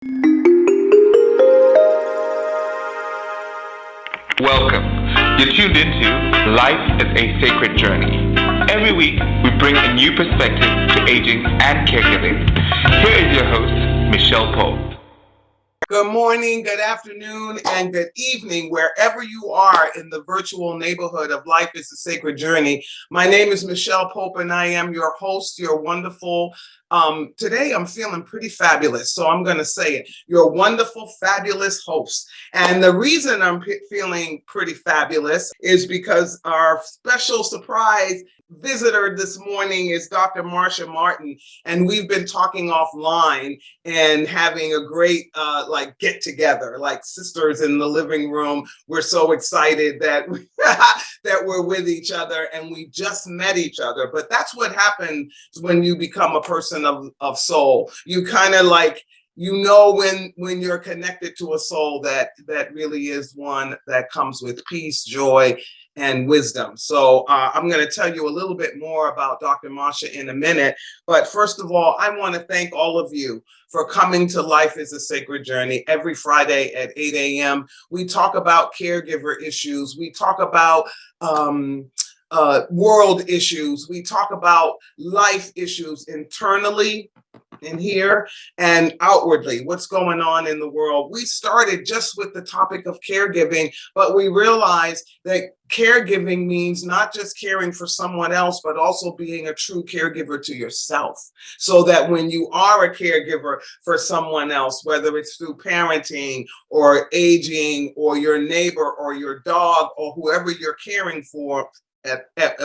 Welcome. You're tuned into Life is a Sacred Journey. Every week, we bring a new perspective to aging and caregiving. Here is your host, Micheal Pope. Good morning, good afternoon, and good evening, wherever you are in the virtual neighborhood of Life is a Sacred Journey. My name is Micheal Pope, and I am your host, your wonderful. Today, I'm feeling pretty fabulous, so I'm going to say it. Your wonderful, fabulous host. And the reason I'm feeling pretty fabulous is because our special surprise visitor this morning is Dr. Marcia Martin, and we've been talking offline and having a great get together, like sisters in the living room. We're so excited that that we're with each other, and we just met each other. But that's what happens when you become a person of soul. You kind of when you're connected to a soul that really is one that comes with peace, joy, and wisdom. So I'm going to tell you a little bit more about Dr. Marcia in a minute. But first of all, I want to thank all of you for coming to Life is a Sacred Journey every Friday at 8 a.m. We talk about caregiver issues. We talk about world issues. We talk about life issues internally in here and outwardly, what's going on in the world. We started just with the topic of caregiving, but we realized that caregiving means not just caring for someone else, but also being a true caregiver to yourself. So that when you are a caregiver for someone else, whether it's through parenting or aging or your neighbor or your dog or whoever you're caring for, at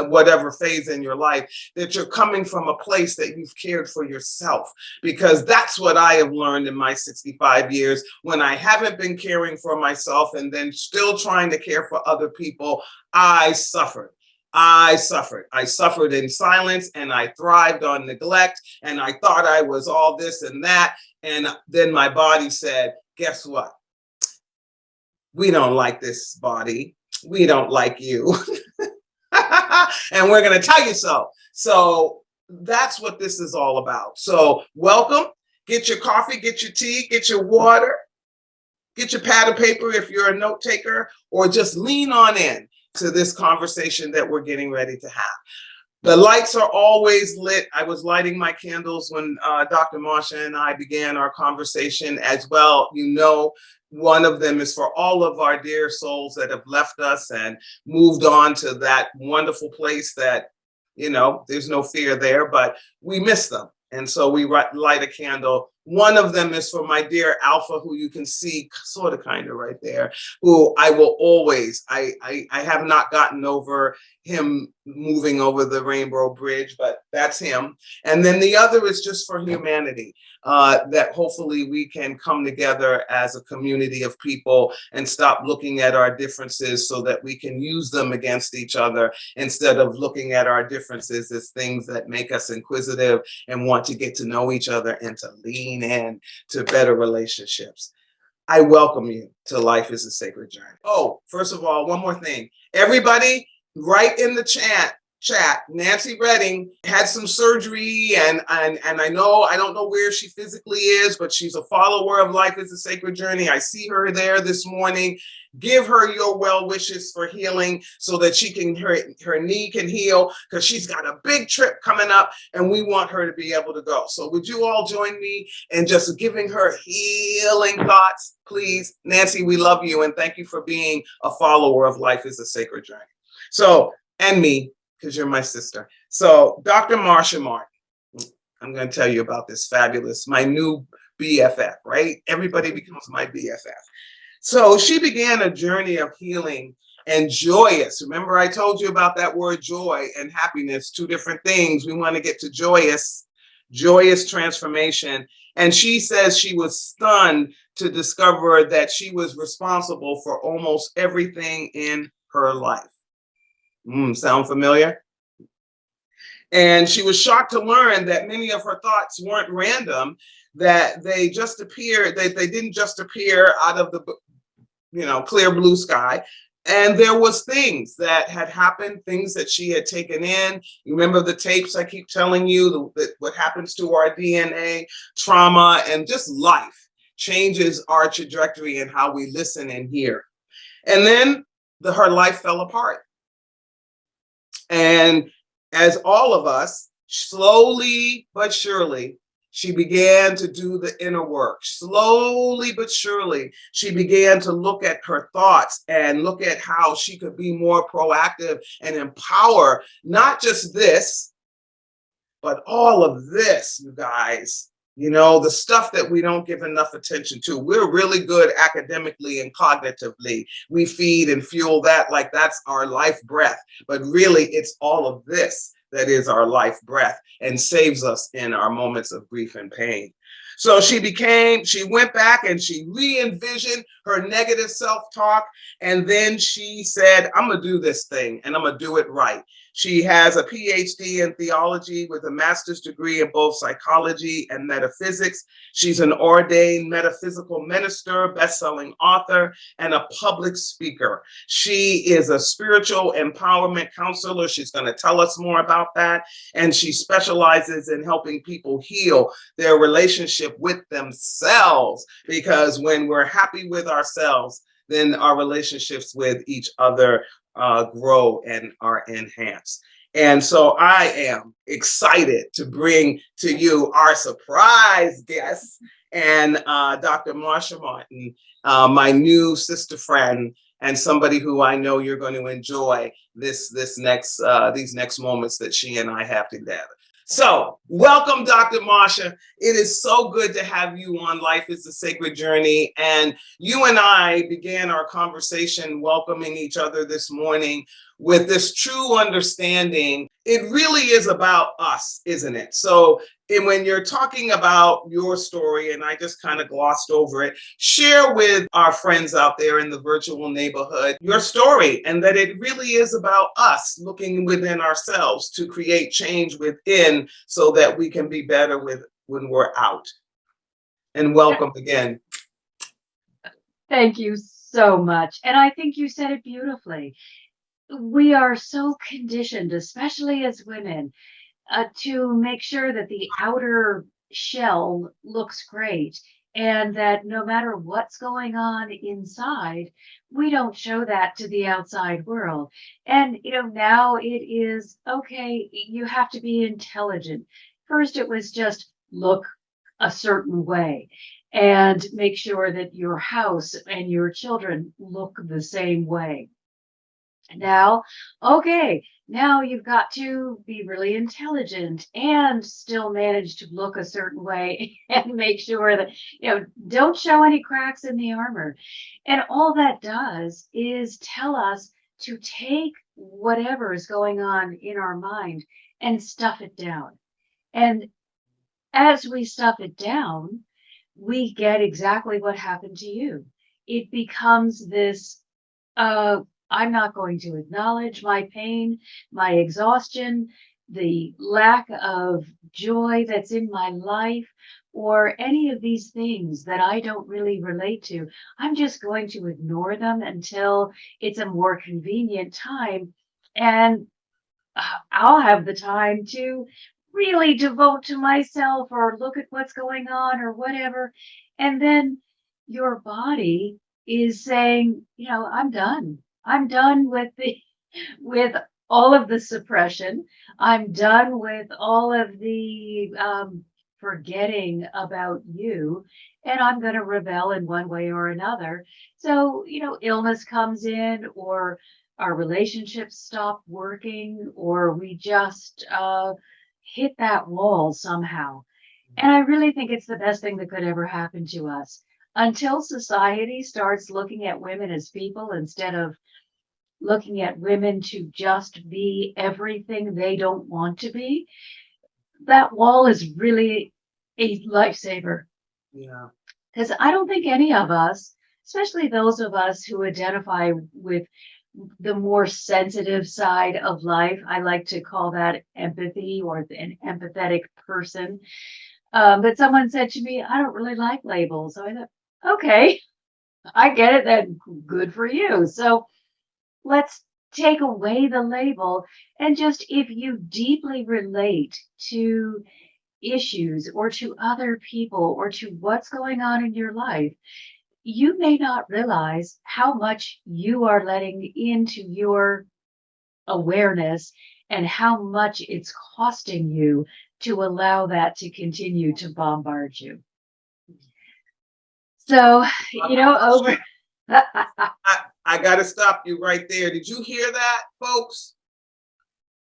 whatever phase in your life, that you're coming from a place that you've cared for yourself. Because that's what I have learned in my 65 years, when I haven't been caring for myself and then still trying to care for other people. I suffered in silence, and I thrived on neglect, and I thought I was all this and that. And then my body said, guess what? We don't like this body. We don't like you. And we're going to tell you so. So that's what this is all about. So welcome. Get your coffee, get your tea, get your water, get your pad of paper if you're a note taker, or just lean on in to this conversation that we're getting ready to have. The lights are always lit. I was lighting my candles when Dr. Marcia and I began our conversation as well. You know, one of them is for all of our dear souls that have left us and moved on to that wonderful place that, there's no fear there, but we miss them. And so we light a candle. One of them is for my dear Alpha, who you can see sort of kind of right there, who I will always, I have not gotten over him moving over the Rainbow Bridge, but that's him. And then the other is just for humanity, that hopefully we can come together as a community of people and stop looking at our differences so that we can use them against each other, instead of looking at our differences as things that make us inquisitive and want to get to know each other and to lean in to better relationships. I welcome you to Life is a Sacred Journey. Oh, first of all, one more thing. Everybody, write in the chat, Nancy Redding had some surgery, and I don't know where she physically is, but she's a follower of Life is a Sacred Journey. I see her there this morning. Give her your well wishes for healing so that her knee can heal, because she's got a big trip coming up and we want her to be able to go. So would you all join me in just giving her healing thoughts, please? Nancy, we love you, and thank you for being a follower of Life is a Sacred Journey. So, and me, because you're my sister. So Dr. Marcia Martin, I'm going to tell you about this fabulous, my new BFF, right? Everybody becomes my BFF. So she began a journey of healing and joyous. Remember, I told you about that word joy and happiness, two different things. We want to get to joyous transformation. And she says she was stunned to discover that she was responsible for almost everything in her life. Sound familiar? And she was shocked to learn that many of her thoughts weren't random, that they just appeared, they didn't just appear out of the clear blue sky. And there was things that had happened, things that she had taken in. You remember the tapes I keep telling you, what happens to our DNA, trauma, and just life. changes our trajectory and how we listen and hear. And then her life fell apart. And as all of us, slowly but surely, she began to do the inner work. Slowly but surely, she began to look at her thoughts and look at how she could be more proactive and empower not just this, but all of this, you guys. You know, the stuff that we don't give enough attention to. We're really good academically and cognitively. We feed and fuel that like that's our life breath. But really, it's all of this that is our life breath and saves us in our moments of grief and pain. So she went back and she re-envisioned her negative self-talk. And then she said, I'm going to do this thing and I'm going to do it right. She has a PhD in theology with a master's degree in both psychology and metaphysics. She's an ordained metaphysical minister, bestselling author, and a public speaker. She is a spiritual empowerment counselor. She's going to tell us more about that. And she specializes in helping people heal their relationship with themselves, because when we're happy with ourselves, then our relationships with each other grow and are enhanced. And so I am excited to bring to you our surprise guest and Dr. Marcia Martin, my new sister friend, and somebody who I know you're going to enjoy these next moments that she and I have together. So welcome, Dr. Marcia. It is so good to have you on Life is a Sacred Journey. And you and I began our conversation welcoming each other this morning with this true understanding. It really is about us, isn't it? So when you're talking about your story, and I just kind of glossed over it, share with our friends out there in the virtual neighborhood your story, and that it really is about us looking within ourselves to create change within so that we can be better when we're out. And welcome again. Thank you so much. And I think you said it beautifully. We are so conditioned, especially as women, to make sure that the outer shell looks great and that no matter what's going on inside, we don't show that to the outside world. And, now it is, okay, you have to be intelligent. First, it was just look a certain way and make sure that your house and your children look the same way. Now, okay, now you've got to be really intelligent and still manage to look a certain way and make sure that, don't show any cracks in the armor. And all that does is tell us to take whatever is going on in our mind and stuff it down. And as we stuff it down, we get exactly what happened to you. It becomes this, I'm not going to acknowledge my pain, my exhaustion, the lack of joy that's in my life, or any of these things that I don't really relate to. I'm just going to ignore them until it's a more convenient time. And I'll have the time to really devote to myself or look at what's going on or whatever. And then your body is saying, I'm done. I'm done with all of the suppression. I'm done with all of the forgetting about you, and I'm going to rebel in one way or another. So, illness comes in, or our relationships stop working, or we just hit that wall somehow. And I really think it's the best thing that could ever happen to us. Until society starts looking at women as people instead of looking at women to just be everything they don't want to be, that wall is really a lifesaver. Yeah. Because I don't think any of us, especially those of us who identify with the more sensitive side of life, I like to call that empathy or an empathetic person. But someone said to me, I don't really like labels. So I thought, okay, I get it, then good for you. So let's take away the label and just, if you deeply relate to issues or to other people or to what's going on in your life, you may not realize how much you are letting into your awareness and how much it's costing you to allow that to continue to bombard you. So, over. I got to stop you right there. Did you hear that, folks?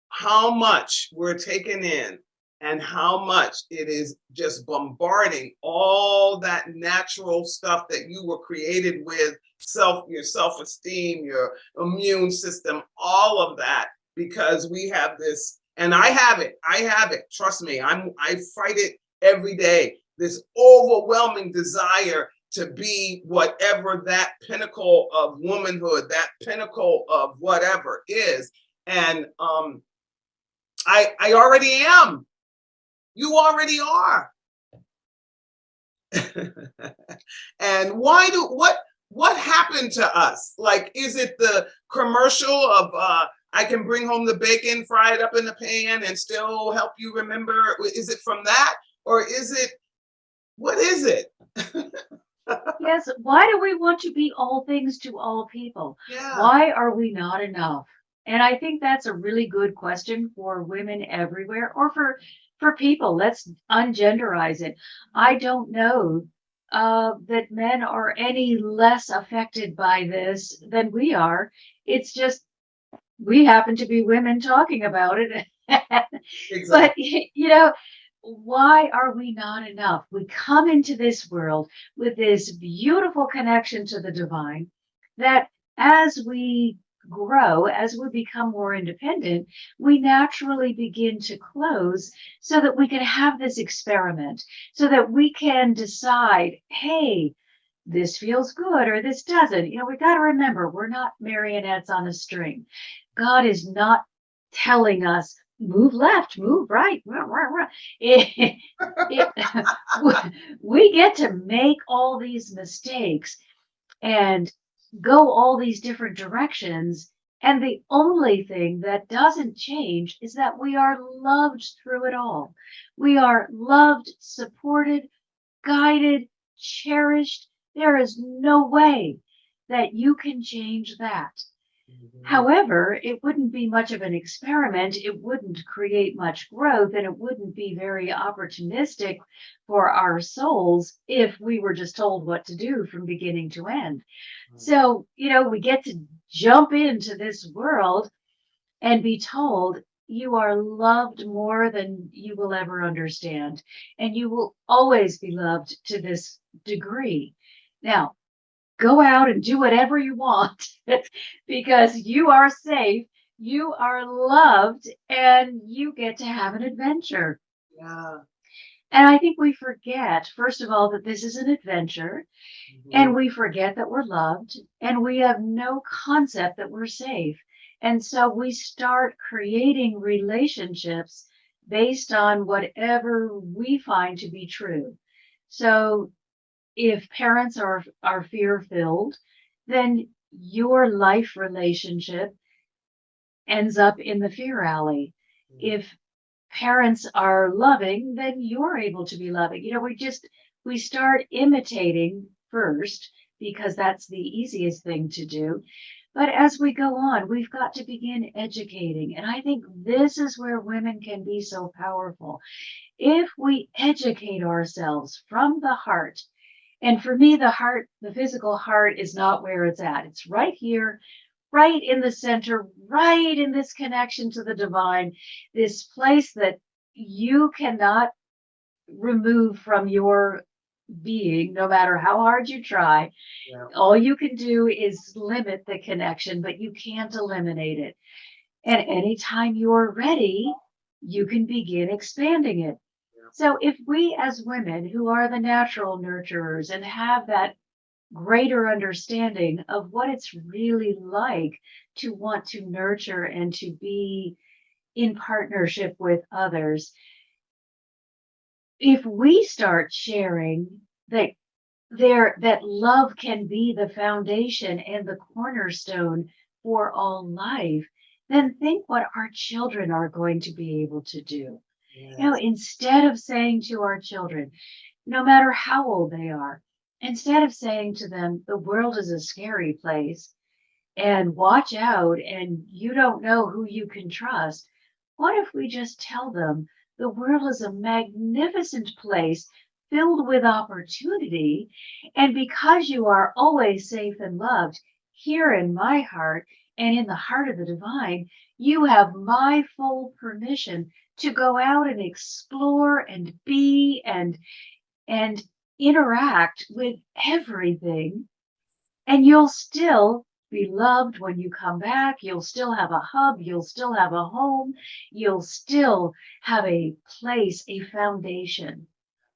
How much we're taking in and how much it is just bombarding all that natural stuff that you were created with, your self-esteem, your immune system, all of that, because we have this, and I have it, trust me, I fight it every day, this overwhelming desire to be whatever that pinnacle of womanhood, that pinnacle of whatever is. And I already am. You already are. And what happened to us? Like, is it the commercial of I can bring home the bacon, fry it up in the pan, and still help you remember? Is it from that? Or what is it? Yes, why do we want to be all things to all people? Yeah. Why are we not enough? And I think that's a really good question for women everywhere, or for people. Let's ungenderize it. I don't know that men are any less affected by this than we are. It's just we happen to be women talking about it. Exactly. But why are we not enough? We come into this world with this beautiful connection to the divine that as we grow, as we become more independent, we naturally begin to close so that we can have this experiment, so that we can decide, hey, this feels good or this doesn't. We got to remember, we're not marionettes on a string. God is not telling us, move left, move right. We get to make all these mistakes and go all these different directions. And the only thing that doesn't change is that we are loved through it all. We are loved, supported, guided, cherished. There is no way that you can change that. However, it wouldn't be much of an experiment. It wouldn't create much growth, and it wouldn't be very opportunistic for our souls if we were just told what to do from beginning to end. So, we get to jump into this world and be told you are loved more than you will ever understand, and you will always be loved to this degree. Now, go out and do whatever you want because you are safe, you are loved, and you get to have an adventure. Yeah. And I think we forget, first of all, that this is an adventure, and we forget that we're loved, and we have no concept that we're safe. And so we start creating relationships based on whatever we find to be true. So if parents are fear-filled, then your life relationship ends up in the fear alley. If parents are loving, then you're able to be loving. We start imitating first because that's the easiest thing to do. But as we go on, we've got to begin educating. And I think this is where women can be so powerful. If we educate ourselves from the heart, and for me, the heart, the physical heart is not where it's at. It's right here, right in the center, right in this connection to the divine, this place that you cannot remove from your being, no matter how hard you try. Yeah. All you can do is limit the connection, but you can't eliminate it. And anytime you're ready, you can begin expanding it. So if we as women who are the natural nurturers and have that greater understanding of what it's really like to want to nurture and to be in partnership with others, if we start sharing that love can be the foundation and the cornerstone for all life, then think what our children are going to be able to do. Instead of saying to our children, no matter how old they are, instead of saying to them, the world is a scary place and watch out and you don't know who you can trust, what if we just tell them the world is a magnificent place filled with opportunity, and because you are always safe and loved here in my heart and in the heart of the divine, you have my full permission to go out and explore and be and interact with everything, and you'll still be loved when you come back. You'll still have a hub. You'll still have a home. You'll still have a place, a foundation.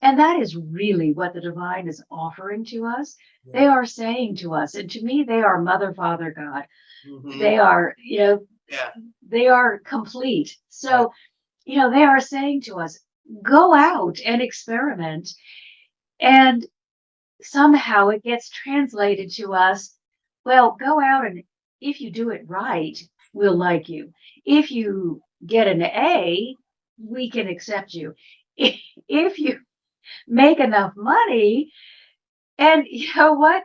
And that is really what the divine is offering to us. Yeah. They are saying to us, and to me, they are Mother, Father, God. Mm-hmm. They are, they are complete. So, they are saying to us, go out and experiment. And somehow it gets translated to us, well, go out and if you do it right, we'll like you. If you get an A, we can accept you. If you make enough money, and you know what?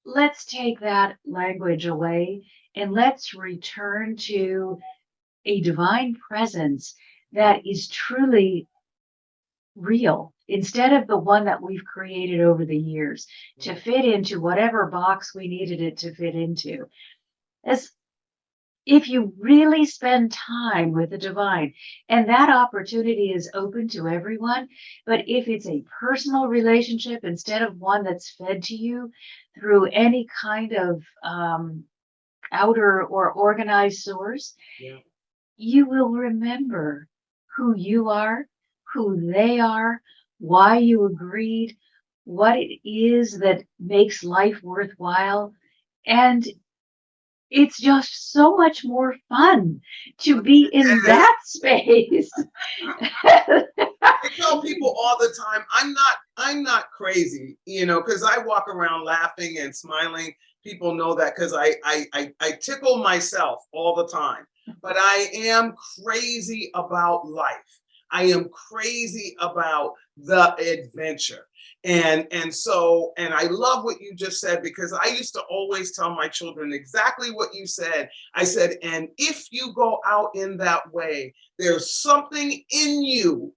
Let's take that language away and let's return to a divine presence that is truly real, instead of the one that we've created over the years to fit into whatever box we needed it to fit into. As if you really spend time with the divine, and that opportunity is open to everyone, but if it's a personal relationship instead of one that's fed to you through any kind of outer or organized source, you will remember who you are, who they are, why you agreed, what it is that makes life worthwhile. And it's just so much more fun to be in that space. I tell people all the time, I'm not crazy, because I walk around laughing and smiling. People know that because I tickle myself all the time. But I am crazy about life. I am crazy about the adventure. And I love what you just said, because I used to always tell my children exactly what you said. I said, and if you go out in that way, there's something in you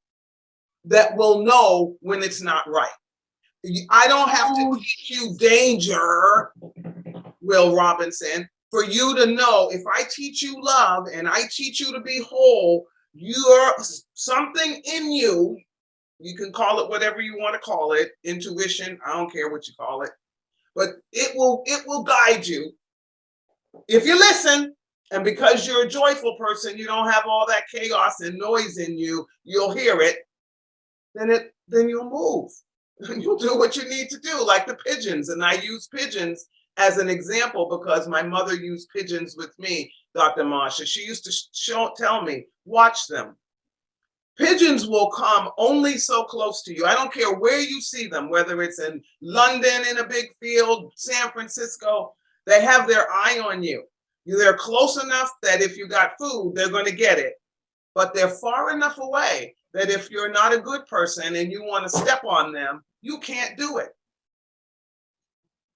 that will know when it's not right. I don't have to teach you danger, Will Robinson, for you to know. If I teach you love and I teach you to be whole, you're something in you. You can call it whatever you want to call it, intuition. I don't care what you call it, but it will guide you if you listen. And because you're a joyful person, you don't have all that chaos and noise in you. You'll hear it. Then you'll move. You'll do what you need to do, like the pigeons. And I use pigeons as an example because my mother used pigeons with me, Dr. Marcia. She used to tell me, watch them. Pigeons will come only so close to you. I don't care where you see them, whether it's in London in a big field, San Francisco, they have their eye on you. They're close enough that if you got food, they're going to get it. But they're far enough away that if you're not a good person and you want to step on them, you can't do it.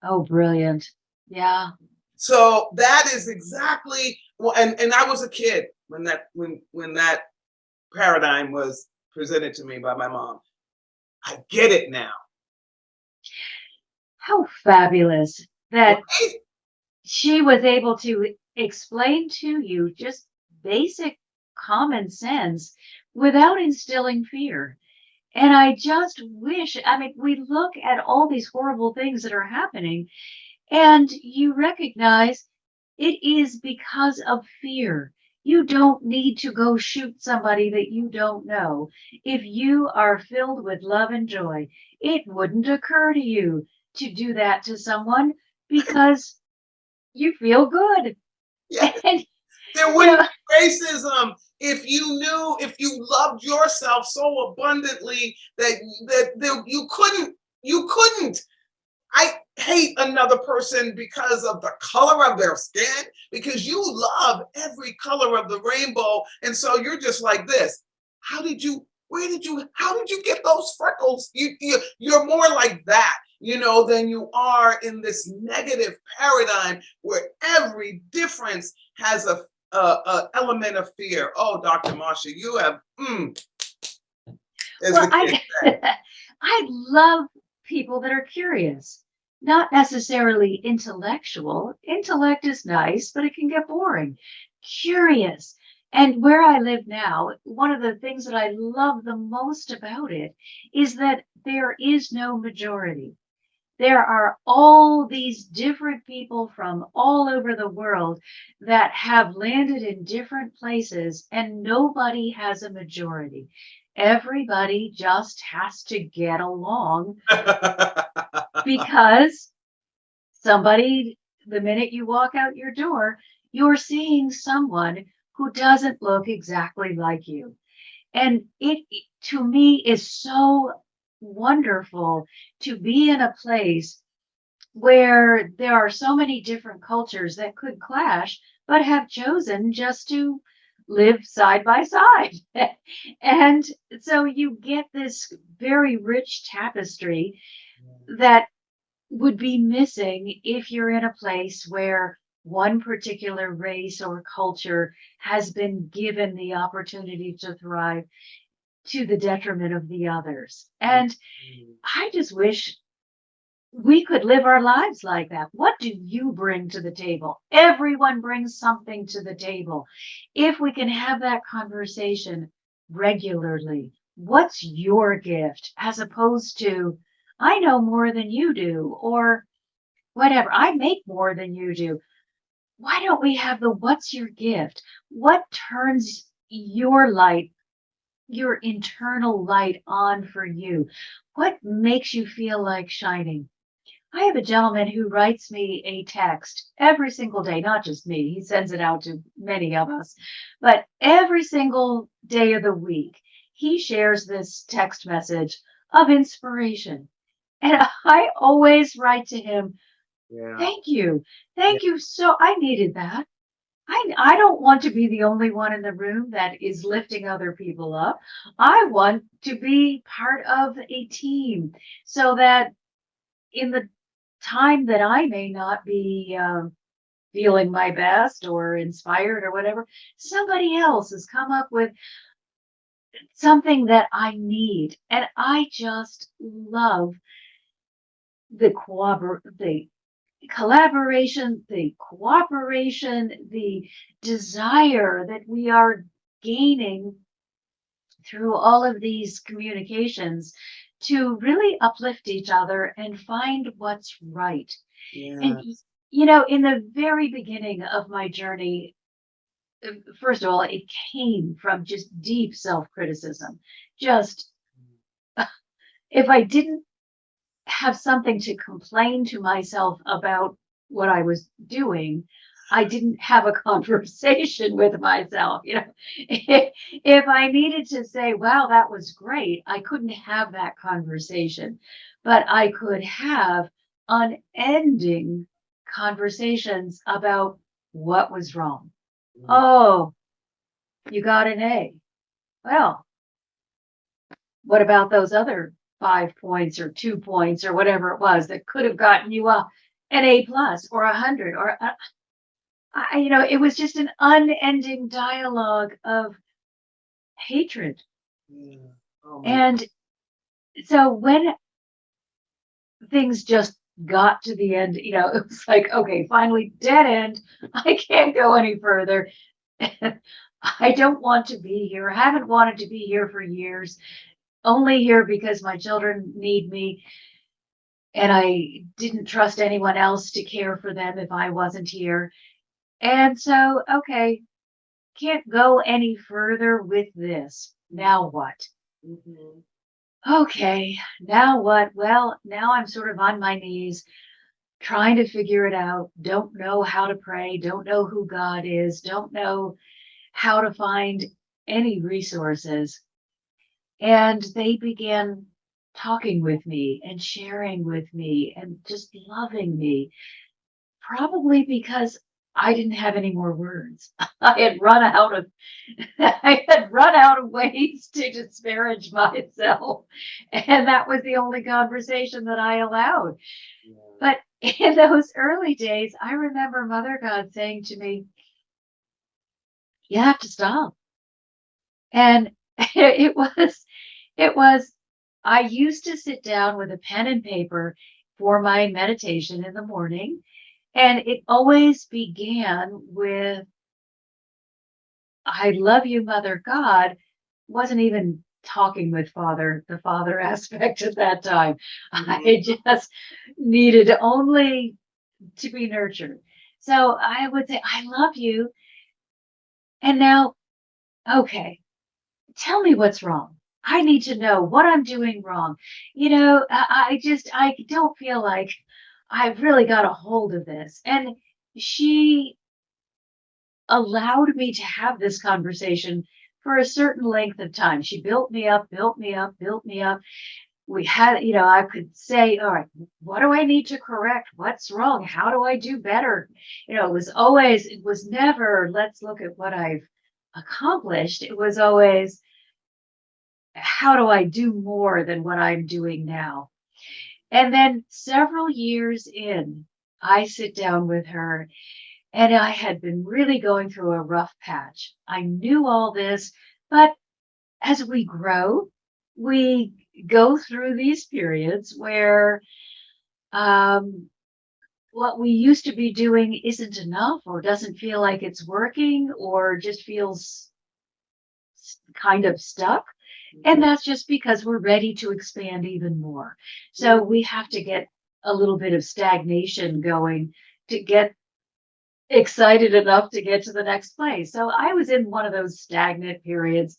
Oh, brilliant. Yeah. So that is exactly, and I was a kid when that paradigm was presented to me by my mom. I get it now. How fabulous that she was able to explain to you just basic common sense without instilling fear. And I just wish, we look at all these horrible things that are happening, and you recognize it is because of fear. You don't need to go shoot somebody that you don't know. If you are filled with love and joy, it wouldn't occur to you to do that to someone because you feel good. Yeah. There wouldn't be racism if you loved yourself so abundantly that you couldn't. I hate another person because of the color of their skin, because you love every color of the rainbow. And so you're just like this. How did you how did you get those freckles? You're more like that, than you are in this negative paradigm where every difference has a element of fear. Oh, Dr. Marcia, you have, well, I love people that are curious, not necessarily intellectual. Intellect is nice, but it can get boring. Curious. And where I live now, one of the things that I love the most about it is that there is no majority. There are all these different people from all over the world that have landed in different places, and nobody has a majority. Everybody just has to get along because the minute you walk out your door, you're seeing someone who doesn't look exactly like you. And it, to me, is so wonderful to be in a place where there are so many different cultures that could clash, but have chosen just to live side by side. And so you get this very rich tapestry that would be missing if you're in a place where one particular race or culture has been given the opportunity to thrive to the detriment of the others. And I just wish we could live our lives like that. What do you bring to the table? Everyone brings something to the table. If we can have that conversation regularly, what's your gift? As opposed to, I know more than you do, or whatever, I make more than you do. Why don't we have the what's your gift? What turns your light, your internal light on for you? What makes you feel like shining? I have a gentleman who writes me a text every single day, not just me, he sends it out to many of us, but every single day of the week, he shares this text message of inspiration. And I always write to him, Yeah. thank you. Thank you. So I needed that. I don't want to be the only one in the room that is lifting other people up. I want to be part of a team so that in the time that I may not be feeling my best or inspired or whatever, somebody else has come up with something that I need. And I just love the collaboration, the cooperation, the desire that we are gaining through all of these communications to really uplift each other and find what's right. Yeah. And, in the very beginning of my journey, first of all, it came from just deep self-criticism. Just if I didn't have something to complain to myself about what I was doing, I didn't have a conversation with myself. If I needed to say, wow, that was great, I couldn't have that conversation, but I could have unending conversations about what was wrong. Oh, you got an A. Well, what about those other 5 points or 2 points or whatever it was that could have gotten you an A plus or 100 or it was just an unending dialogue of hatred. Yeah. Oh, And so when things just got to the end, it was like, okay, finally dead end. I can't go any further. I don't want to be here. I haven't wanted to be here for years. Only here because my children need me. And I didn't trust anyone else to care for them if I wasn't here. And so, okay, can't go any further with this. Now what? mhm. Okay, now what? Well, now I'm sort of on my knees trying to figure it out. Don't know how to pray. Don't know who God is. Don't know how to find any resources. And they began talking with me and sharing with me and just loving me, probably because I didn't have any more words. I had run out of I had run out of ways to disparage myself. And that was the only conversation that I allowed. But in those early days, I remember Mother God saying to me, you have to stop. And it was, I used to sit down with a pen and paper for my meditation in the morning. And it always began with, I love you, Mother God. Wasn't even talking with the father aspect at that time. I just needed only to be nurtured. So I would say, I love you. And now, okay, tell me what's wrong. I need to know what I'm doing wrong. I don't feel like I've really got a hold of this. And she allowed me to have this conversation for a certain length of time. She built me up, built me up, built me up. We had, I could say, all right, what do I need to correct? What's wrong? How do I do better? It was never, let's look at what I've accomplished. It was always, how do I do more than what I'm doing now? And then several years in, I sit down with her, and I had been really going through a rough patch. I knew all this, but as we grow, we go through these periods where what we used to be doing isn't enough, or doesn't feel like it's working, or just feels kind of stuck. And that's just because we're ready to expand even more. So we have to get a little bit of stagnation going to get excited enough to get to the next place. So I was in one of those stagnant periods,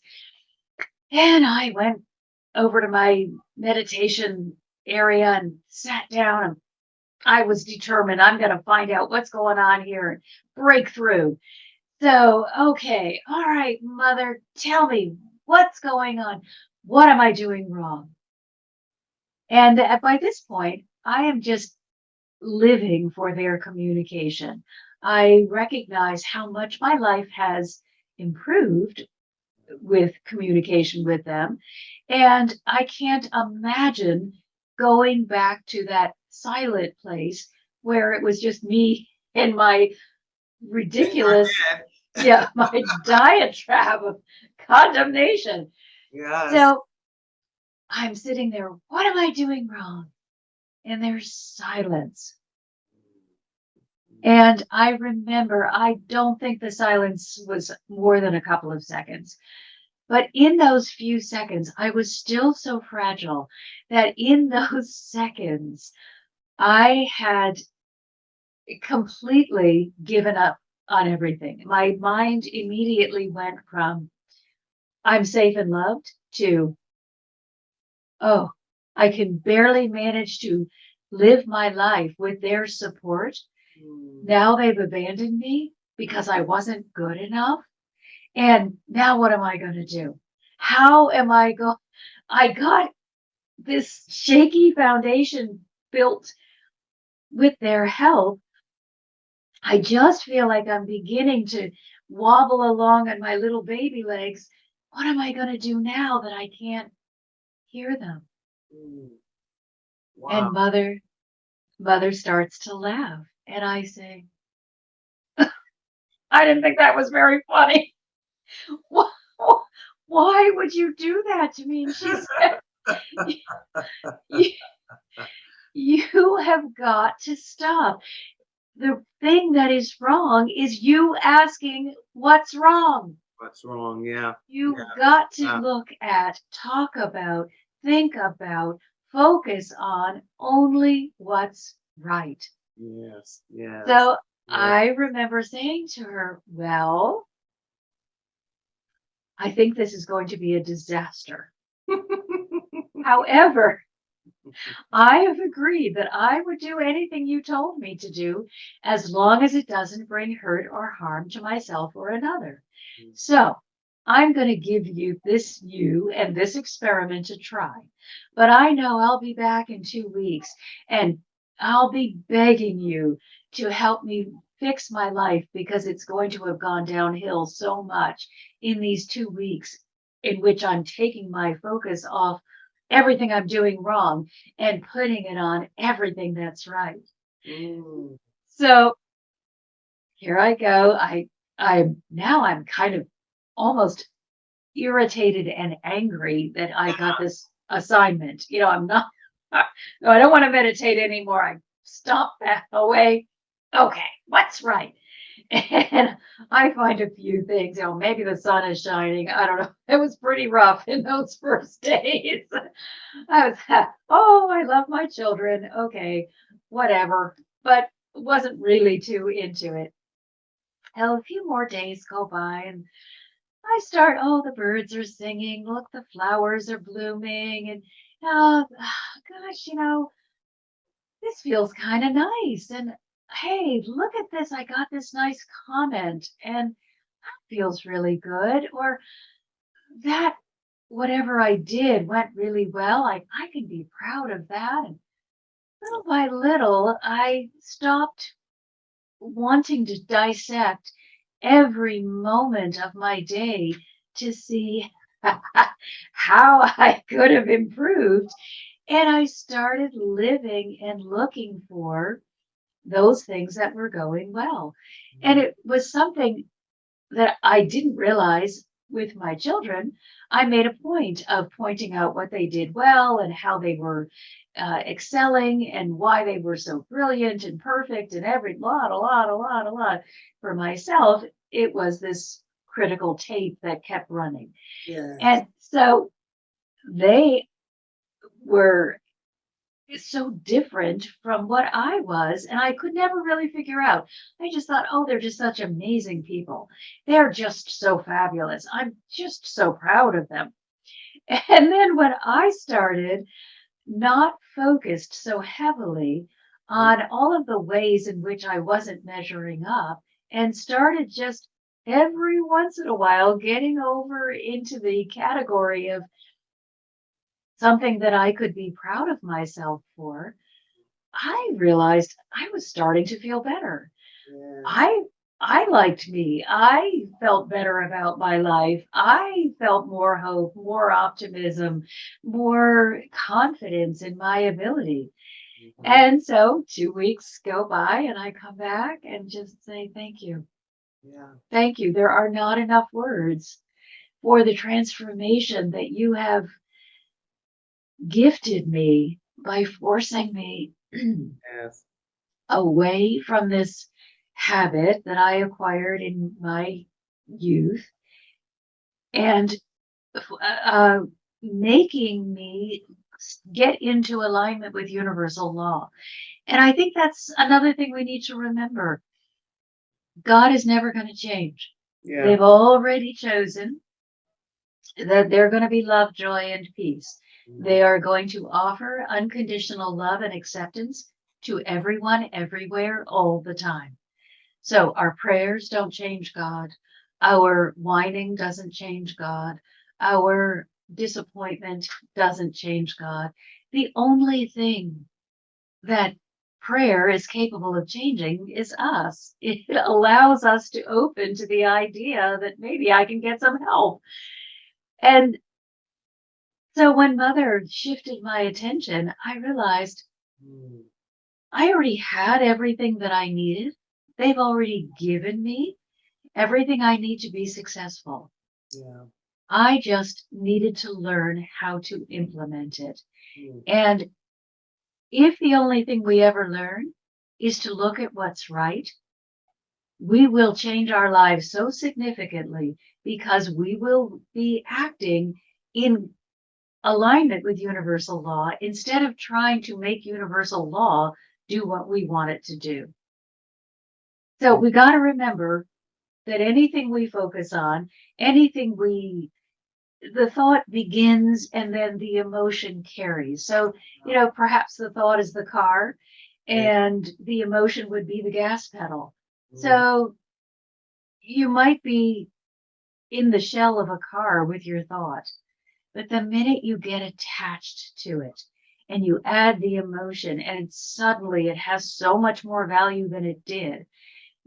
and I went over to my meditation area and sat down, and I was determined I'm going to find out what's going on here and break through. So, okay, all right, Mother, tell me what's going on. What am I doing wrong? And by this point, I am just living for their communication. I recognize how much my life has improved with communication with them. And I can't imagine going back to that silent place where it was just me and my ridiculous, my diatribe of condemnation. Yes. So I'm sitting there, what am I doing wrong? And there's silence. And I remember, I don't think the silence was more than a couple of seconds. But in those few seconds, I was still so fragile that in those seconds, I had completely given up on everything. My mind immediately went from, I'm safe and loved, to, oh, I can barely manage to live my life with their support. Now they've abandoned me because I wasn't good enough. And now what am I going to do? How am I going? I got this shaky foundation built with their help. I just feel like I'm beginning to wobble along on my little baby legs. What am I going to do now that I can't hear them? Wow. And mother starts to laugh. And I say, I didn't think that was very funny. Why would you do that to me? And she said, you have got to stop. The thing that is wrong is you asking what's wrong. What's wrong? Yeah. You've got to look at, talk about, think about, focus on only what's right. Yes. Yes. So I remember saying to her, well, I think this is going to be a disaster. However, I have agreed that I would do anything you told me to do as long as it doesn't bring hurt or harm to myself or another. So I'm going to give you and this experiment to try. But I know I'll be back in 2 weeks, and I'll be begging you to help me fix my life because it's going to have gone downhill so much in these 2 weeks in which I'm taking my focus off everything I'm doing wrong and putting it on everything that's right. So here I go. I'm kind of almost irritated and angry that I got this assignment. I'm not, no, I don't want to meditate anymore. I stomp that away. Okay, what's right? And I find a few things, maybe the sun is shining. I don't know. It was pretty rough in those first days. I was, I love my children. Okay, whatever. But wasn't really too into it. A few more days go by and I start, the birds are singing. Look, the flowers are blooming. And, gosh, this feels kind of nice. And hey, look at this. I got this nice comment and that feels really good. Or that, whatever I did went really well. I can be proud of that. And little by little, I stopped wanting to dissect every moment of my day to see how I could have improved. And I started living and looking for those things that were going well. And it was something that I didn't realize with my children. I made a point of pointing out what they did well and how they were excelling and why they were so brilliant and perfect and every lot. For myself, it was this critical tape that kept running. Yes. And so they were so different from what I was, and I could never really figure out. I just thought, they're just such amazing people. They're just so fabulous. I'm just so proud of them. And then when I started not focused so heavily on all of the ways in which I wasn't measuring up and started just every once in a while getting over into the category of something that I could be proud of myself for, I realized I was starting to feel better. Yes. I liked me. I felt better about my life. I felt more hope, more optimism, more confidence in my ability. And so 2 weeks go by and I come back and just say, thank you. Yeah. Thank you. There are not enough words for the transformation that you have gifted me by forcing me Yes. away from this habit that I acquired in my youth and making me get into alignment with universal law. And I think that's another thing we need to remember. God is never going to change. Yeah. They've already chosen that they're going to be love, joy, and peace. They are going to offer unconditional love and acceptance to everyone, everywhere, all the time. So our prayers don't change God. Our whining doesn't change God. Our disappointment doesn't change God. The only thing that prayer is capable of changing is us. It allows us to open to the idea that maybe I can get some help. And so when Mother shifted my attention, I realized I already had everything that I needed. They've already given me everything I need to be successful. Yeah. I just needed to learn how to implement it. And if the only thing we ever learn is to look at what's right, we will change our lives so significantly because we will be acting in alignment with universal law instead of trying to make universal law do what we want it to do. So we got to remember that anything we focus on, the thought begins and then the emotion carries. So, perhaps the thought is the car and the emotion would be the gas pedal. So you might be in the shell of a car with your thought, but the minute you get attached to it and you add the emotion and suddenly it has so much more value than it did,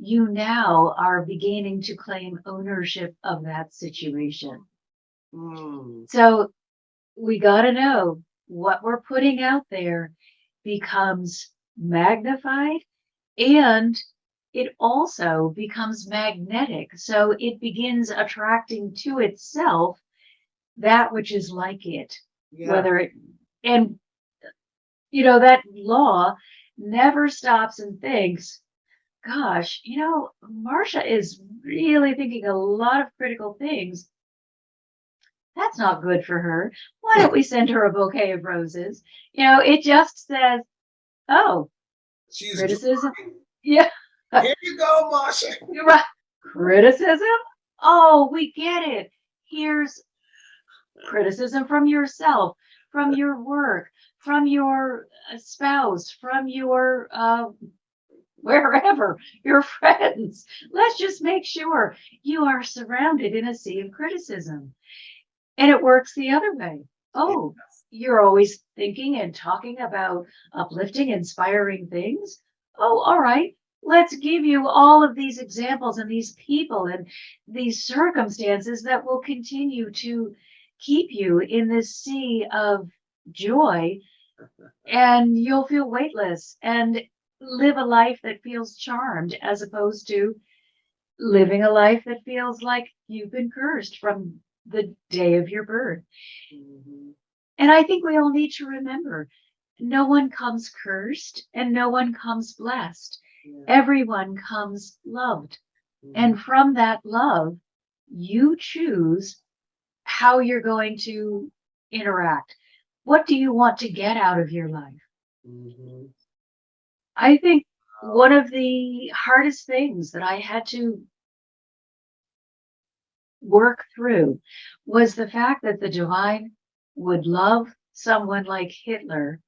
you now are beginning to claim ownership of that situation. So we got to know what we're putting out there becomes magnified, and it also becomes magnetic. So it begins attracting to itself that which is like it, whether it, and that law never stops and thinks, gosh, Marcia is really thinking a lot of critical things. That's not good for her. Why don't we send her a bouquet of roses? It just says, oh, she's criticism. drawing. Yeah. Here you go, Marcia. You're right. Criticism? Oh, we get it. Here's criticism from yourself, from your work, from your spouse, from your wherever, your friends. Let's just make sure you are surrounded in a sea of criticism. And it works the other way. Oh, you're always thinking and talking about uplifting, inspiring things. Oh, all right. Let's give you all of these examples and these people and these circumstances that will continue to keep you in this sea of joy, and you'll feel weightless and live a life that feels charmed, as opposed to living a life that feels like you've been cursed from the day of your birth. And I think we all need to remember, no one comes cursed and no one comes blessed. Everyone comes loved. And from that love, you choose how you're going to interact. What do you want to get out of your life? I think one of the hardest things that I had to work through was the fact that the divine would love someone like Hitler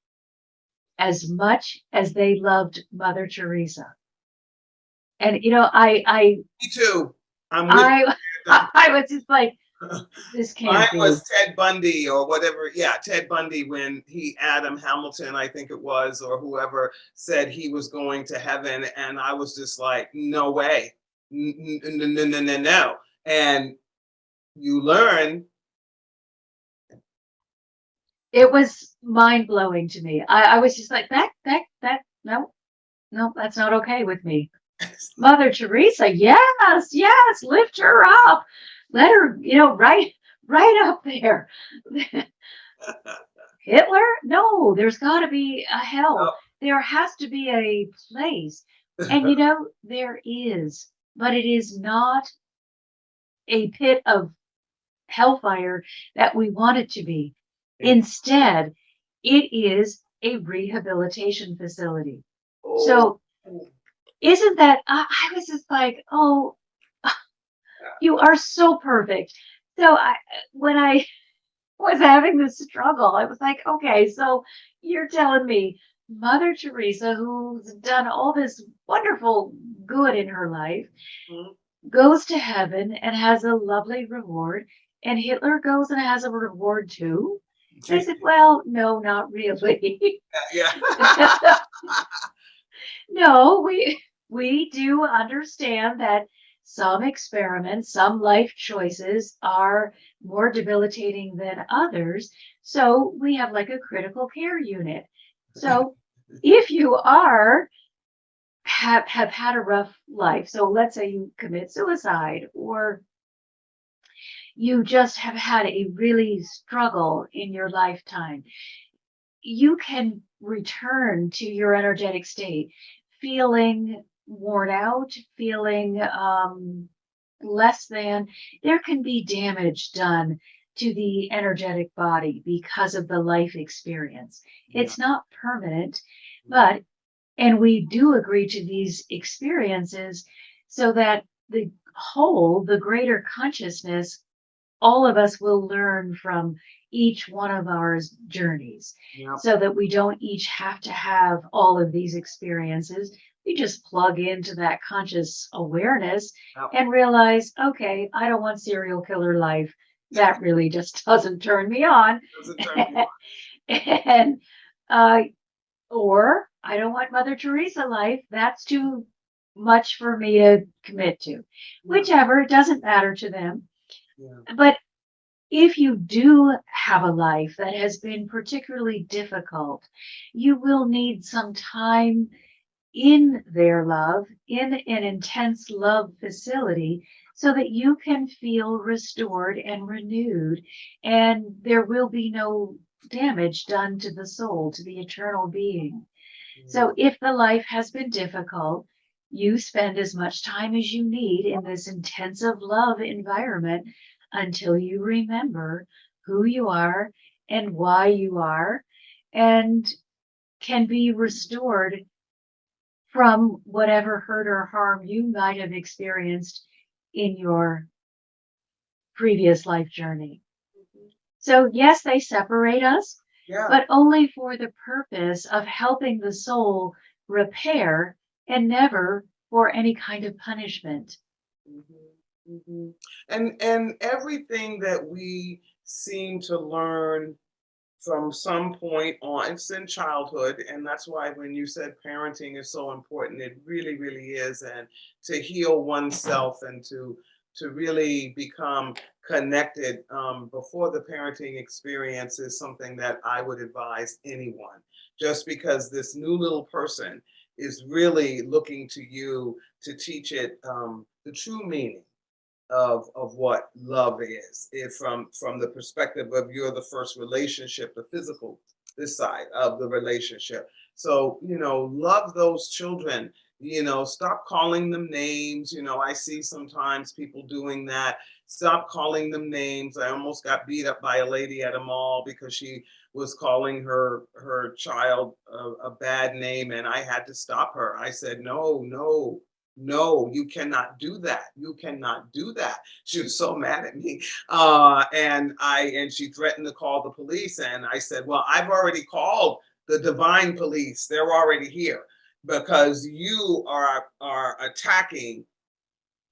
as much as they loved Mother Teresa. And Me too. I was just like, this can't be. Mine was Ted Bundy or whatever. Yeah, Ted Bundy, when Adam Hamilton, I think it was, or whoever, said he was going to heaven. And I was just like, no way. No. And you learn. It was mind blowing to me. I was just like, that, no, that's not okay with me. Mother Teresa, yes, lift her up. Let her, right up there. Hitler? No, there's got to be a hell. No. There has to be a place. And, there is, but it is not a pit of hellfire that we want it to be. Instead, it is a rehabilitation facility. So isn't that, I was just like, oh, you are so perfect. So when I was having this struggle, I was like, okay, so you're telling me Mother Teresa, who's done all this wonderful good in her life, goes to heaven and has a lovely reward, and Hitler goes and has a reward too? I said, well, no, not really. No, we do understand that some experiments, some life choices are more debilitating than others. So we have like a critical care unit. So if you have had a rough life, so let's say you commit suicide, or you just have had a really struggle in your lifetime, you can return to your energetic state feeling worn out, feeling less than. There can be damage done to the energetic body because of the life experience. It's not permanent, and we do agree to these experiences so that the whole, the greater consciousness, all of us will learn from each one of our journeys, so that we don't each have to have all of these experiences. We just plug into that conscious awareness and realize, okay, I don't want serial killer life. That really just doesn't turn me on. And or I don't want Mother Teresa life. That's too much for me to commit to. Whichever, it doesn't matter to them. Yeah. But if you do have a life that has been particularly difficult, you will need some time in their love, in an intense love facility, so that you can feel restored and renewed, and there will be no damage done to the soul, to the eternal being. So if the life has been difficult, you spend as much time as you need in this intensive love environment until you remember who you are and why you are, and can be restored from whatever hurt or harm you might have experienced in your previous life journey. So, yes, they separate us, Yeah. but only for the purpose of helping the soul repair and never for any kind of punishment. And everything that we seem to learn from some point on, it's in childhood, and that's why when you said parenting is so important, it really, really is, and to heal oneself and to really become connected before the parenting experience is something that I would advise anyone. Just because this new little person is really looking to you to teach it the true meaning of what love is, from the perspective of you're the first relationship, the physical, this side of the relationship. So, love those children, stop calling them names. I see sometimes people doing that. Stop calling them names. I almost got beat up by a lady at a mall because she was calling her child a bad name, and I had to stop her. I said, no, no, no, you cannot do that. You cannot do that. She was so mad at me. And she threatened to call the police. And I said, well, I've already called the divine police. They're already here because you are attacking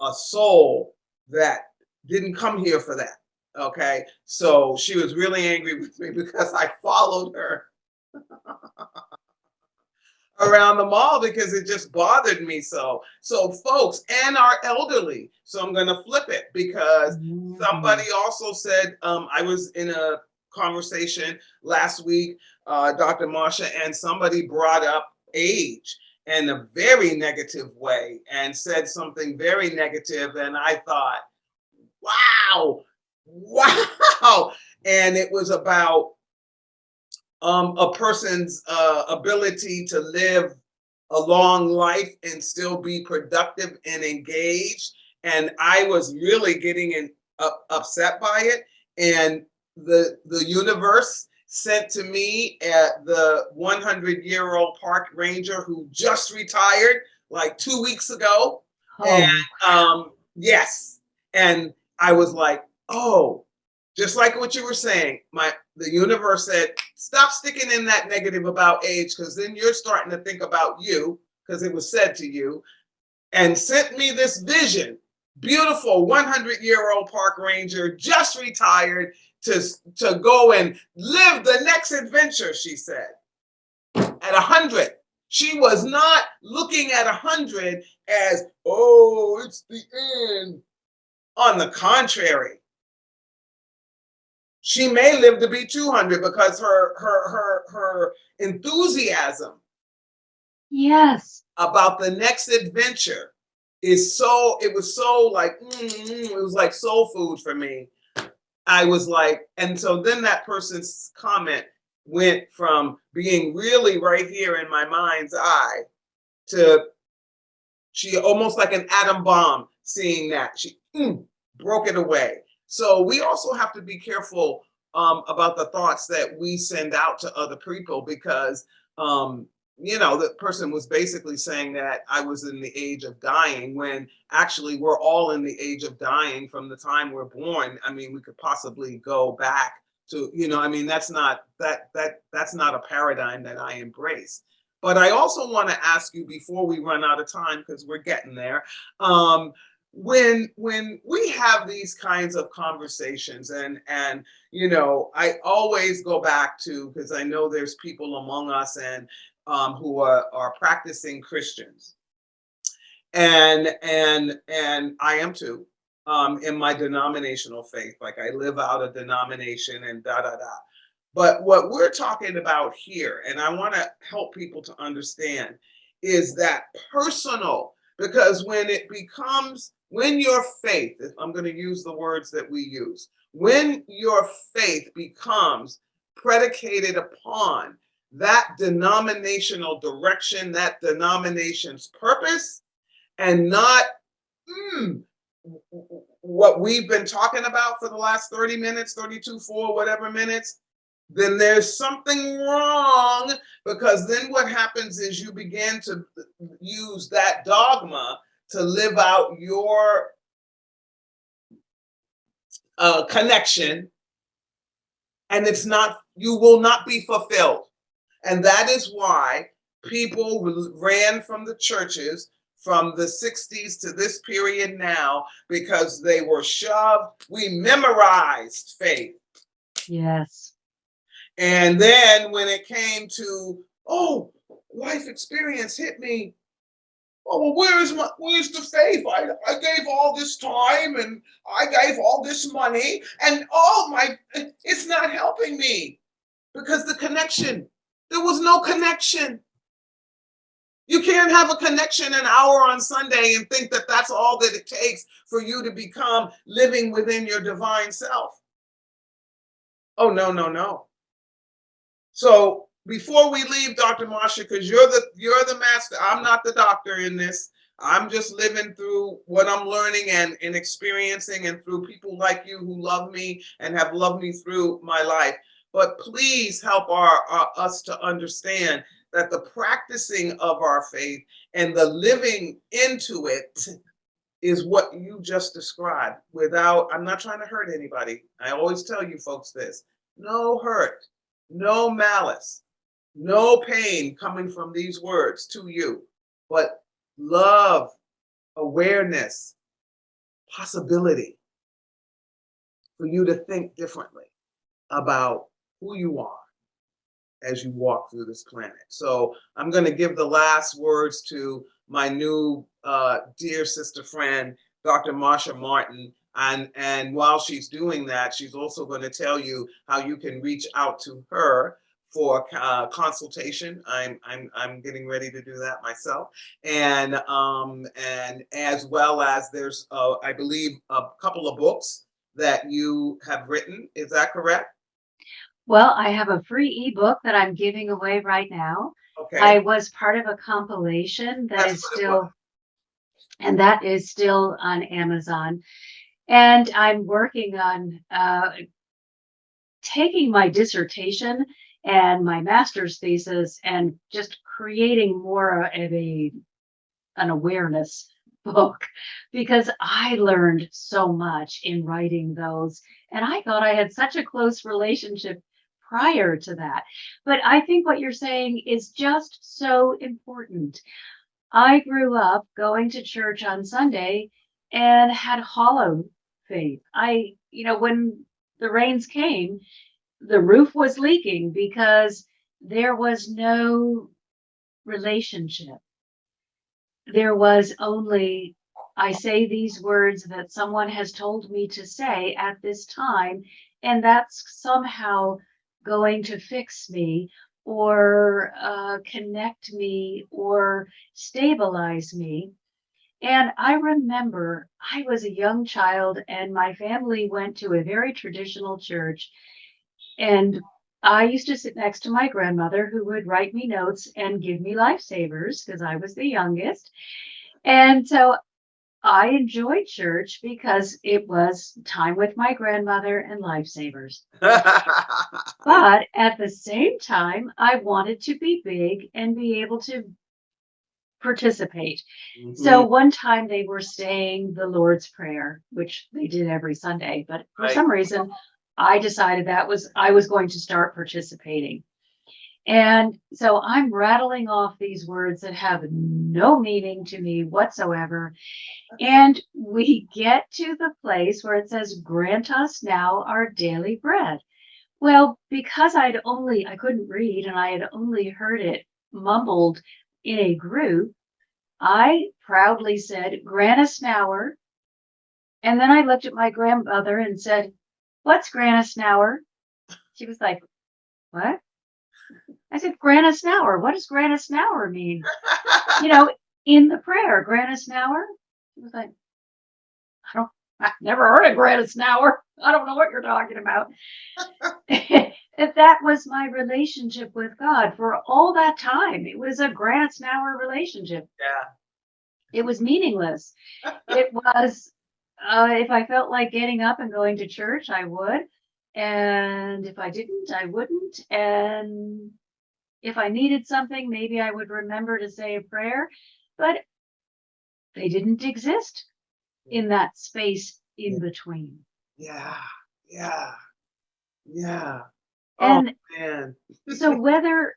a soul that didn't come here for that. Okay. So she was really angry with me because I followed her around the mall because it just bothered me so. So folks, and our elderly. So I'm going to flip it because somebody also said, I was in a conversation last week, Dr. Marcia, and somebody brought up age in a very negative way and said something very negative. And I thought, wow. And it was about a person's ability to live a long life and still be productive and engaged. And I was really getting upset by it. And the universe sent to me the 100-year-old park ranger who just retired like 2 weeks ago. And yes. And I was like, oh, just like what you were saying, the universe said, stop sticking in that negative about age, because then you're starting to think about you, because it was said to you, and sent me this vision. Beautiful 100-year-old park ranger, just retired, to go and live the next adventure, she said, at 100. She was not looking at 100 as, oh, it's the end. On the contrary, she may live to be 200 because her enthusiasm about the next adventure it was so like it was like soul food for me. I was like, and so then that person's comment went from being really right here in my mind's eye to she almost like an atom bomb. Seeing that, she broke it away. So we also have to be careful about the thoughts that we send out to other people, because the person was basically saying that I was in the age of dying, when actually we're all in the age of dying from the time we're born. I mean, we could possibly go back to, that's not a paradigm that I embrace. But I also want to ask you before we run out of time, because we're getting there. When we have these kinds of conversations, and I always go back to, because I know there's people among us and who are practicing Christians, And I am too, in my denominational faith. Like I live out a denomination and da da da. But what we're talking about here, and I want to help people to understand, is that personal. Because when your faith, if I'm going to use the words that we use, when your faith becomes predicated upon that denominational direction, that denomination's purpose, and not what we've been talking about for the last 30 minutes, 32, 4, whatever minutes, then there's something wrong, because then what happens is you begin to use that dogma to live out your connection, and you will not be fulfilled. And that is why people ran from the churches from the 60s to this period now, because they were shoved. We memorized faith. Yes. And then when it came to, life experience hit me. Oh, well, where's the faith? I gave all this time and I gave all this money, and it's not helping me, because there was no connection. You can't have a connection an hour on Sunday and think that that's all that it takes for you to become living within your divine self. Oh, no, no, no. So before we leave, Dr. Marcia, because you're the master, I'm not the doctor in this. I'm just living through what I'm learning and experiencing, and through people like you who love me and have loved me through my life. But please help us to understand that the practicing of our faith and the living into it is what you just described. I'm not trying to hurt anybody. I always tell you folks this: no hurt, no malice, no pain coming from these words to you, but love, awareness, possibility for you to think differently about who you are as you walk through this planet. So I'm going to give the last words to my new dear sister friend, Dr. Marcia Martin. And while she's doing that, she's also going to tell you how you can reach out to her for consultation. I'm getting ready to do that myself, and as well as there's I believe a couple of books that you have written. Is that correct? Well, I have a free ebook that I'm giving away right now. Okay. I was part of a compilation that is still on Amazon. And I'm working on taking my dissertation and my master's thesis and just creating more of an awareness book, because I learned so much in writing those. And I thought I had such a close relationship prior to that. But I think what you're saying is just so important. I grew up going to church on Sunday and had hollow faith. When the rains came, the roof was leaking because there was no relationship. There was only, I say these words that someone has told me to say at this time, and that's somehow going to fix me or connect me or stabilize me. And I remember I was a young child and my family went to a very traditional church, and I used to sit next to my grandmother, who would write me notes and give me lifesavers because I was the youngest. And so I enjoyed church because it was time with my grandmother and lifesavers. But at the same time, I wanted to be big and be able to participate. Mm-hmm. So one time they were saying the Lord's Prayer, which they did every Sunday, but for some reason I decided I was going to start participating. And so I'm rattling off these words that have no meaning to me whatsoever. And we get to the place where it says, "Grant us now our daily bread." Well, because I couldn't read and I had only heard it mumbled in a group, I proudly said, Grannis Nauer. And then I looked at my grandmother and said, what's Grannis Nauer? She was like, what? I said, Grannis Nauer. What does Grannis Nauer mean? In the prayer, Grannis Nauer. She was like, I've never heard of Grannis Nauer. I don't know what you're talking about. And that was my relationship with God for all that time. It was a Grannis Nauer relationship. Yeah. It was meaningless. It was, if I felt like getting up and going to church, I would. And if I didn't, I wouldn't. And if I needed something, maybe I would remember to say a prayer. But they didn't exist in that space in between. Yeah. Yeah. Yeah. And oh, man. So whether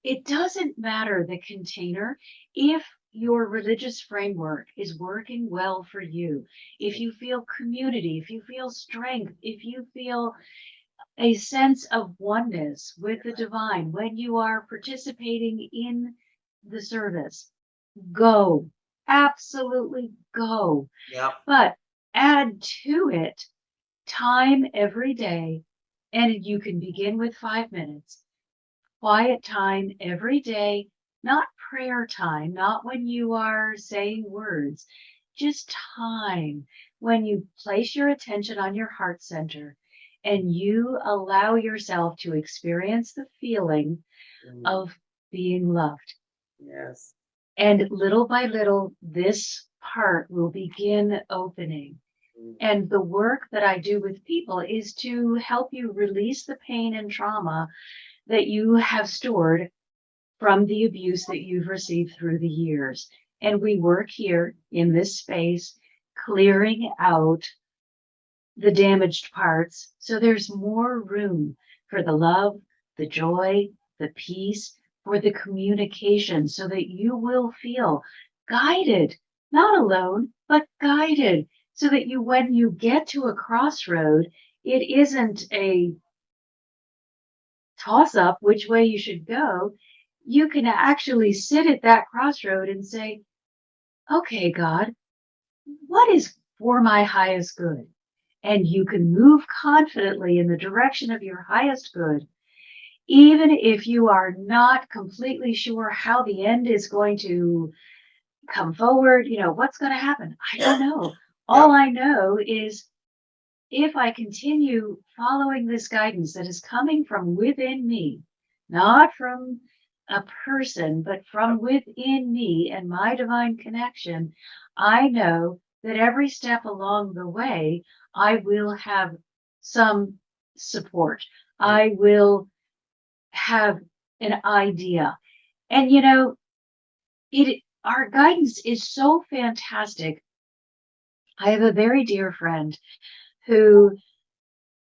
it doesn't matter the container, if your religious framework is working well for you, if you feel community, if you feel strength, if you feel a sense of oneness with the divine when you are participating in the service, go. Absolutely go. Yep. But add to it time every day, and you can begin with 5 minutes. Quiet time every day, not prayer time, not when you are saying words, just time when you place your attention on your heart center and you allow yourself to experience the feeling of being loved. Yes. And little by little, this part will begin opening. And the work that I do with people is to help you release the pain and trauma that you have stored from the abuse that you've received through the years. And we work here in this space, clearing out the damaged parts so there's more room for the love, the joy, the peace, for the communication, so that you will feel guided, not alone, but guided, so that you, when you get to a crossroad, it isn't a toss up which way you should go. You can actually sit at that crossroad and say, okay, God, what is for my highest good? And you can move confidently in the direction of your highest good, even if you are not completely sure how the end is going to come forward. What's going to happen? I don't know. All I know is if I continue following this guidance that is coming from within me, not from a person, but from within me and my divine connection, I know that every step along the way, I will have some support. I will have an idea. And our guidance is so fantastic. I have a very dear friend who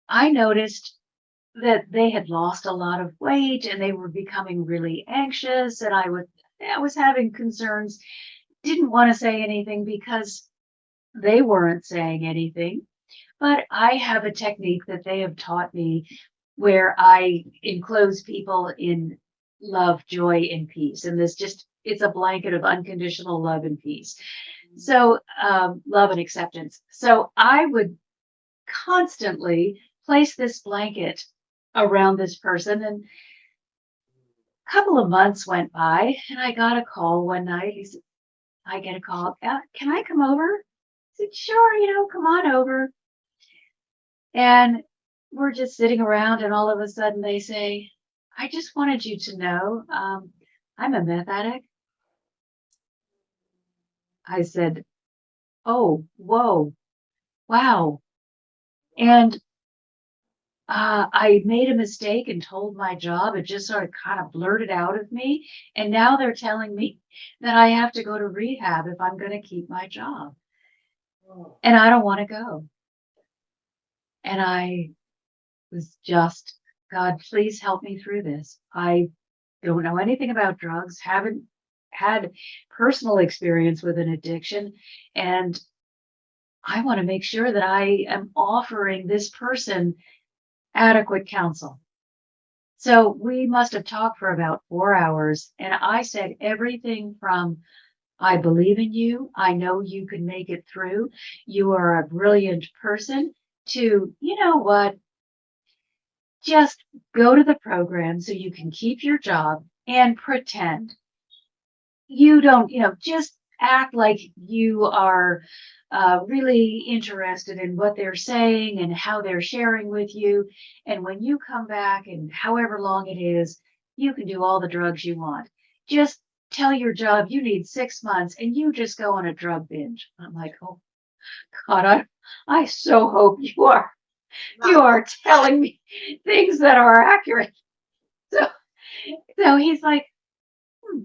I noticed that they had lost a lot of weight and they were becoming really anxious, and I was having concerns. Didn't want to say anything because they weren't saying anything, but I have a technique that they have taught me where I enclose people in love, joy, and peace. And it's a blanket of unconditional love and peace. So love and acceptance. So I would constantly place this blanket around this person. And a couple of months went by and I got a call one night. He said, I get a call. Can I come over? I said, sure, come on over. And we're just sitting around and all of a sudden they say, I just wanted you to know, I'm a meth addict. I said, oh, whoa, wow. And I made a mistake and told my job. It just sort of kind of blurted out of me. And now they're telling me that I have to go to rehab if I'm going to keep my job. And I don't want to go. And I was just, God, please help me through this. I don't know anything about drugs, haven't had personal experience with an addiction. And I want to make sure that I am offering this person adequate counsel. So we must have talked for about 4 hours. And I said everything from, I believe in you. I know you can make it through. You are a brilliant person. To, you know what, just go to the program so you can keep your job and pretend you don't, just act like you are really interested in what they're saying and how they're sharing with you. And when you come back, and however long it is, you can do all the drugs you want. Just tell your job you need 6 months and you just go on a drug binge. I'm like, oh God, I so hope you are telling me things that are accurate. So, so he's like, hmm,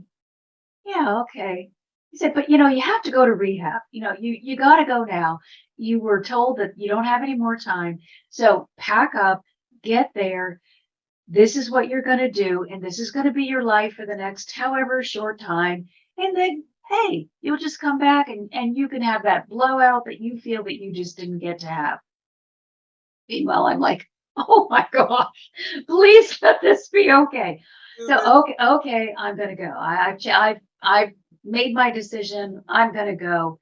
yeah, okay. He said, but you have to go to rehab. You got to go now. You were told that you don't have any more time. So pack up, get there. This is what you're going to do. And this is going to be your life for the next however short time. And then, hey, you'll just come back and you can have that blowout that you feel that you just didn't get to have. Meanwhile, I'm like, oh my gosh, please let this be okay. So okay, I'm gonna go. I've made my decision. I'm gonna go.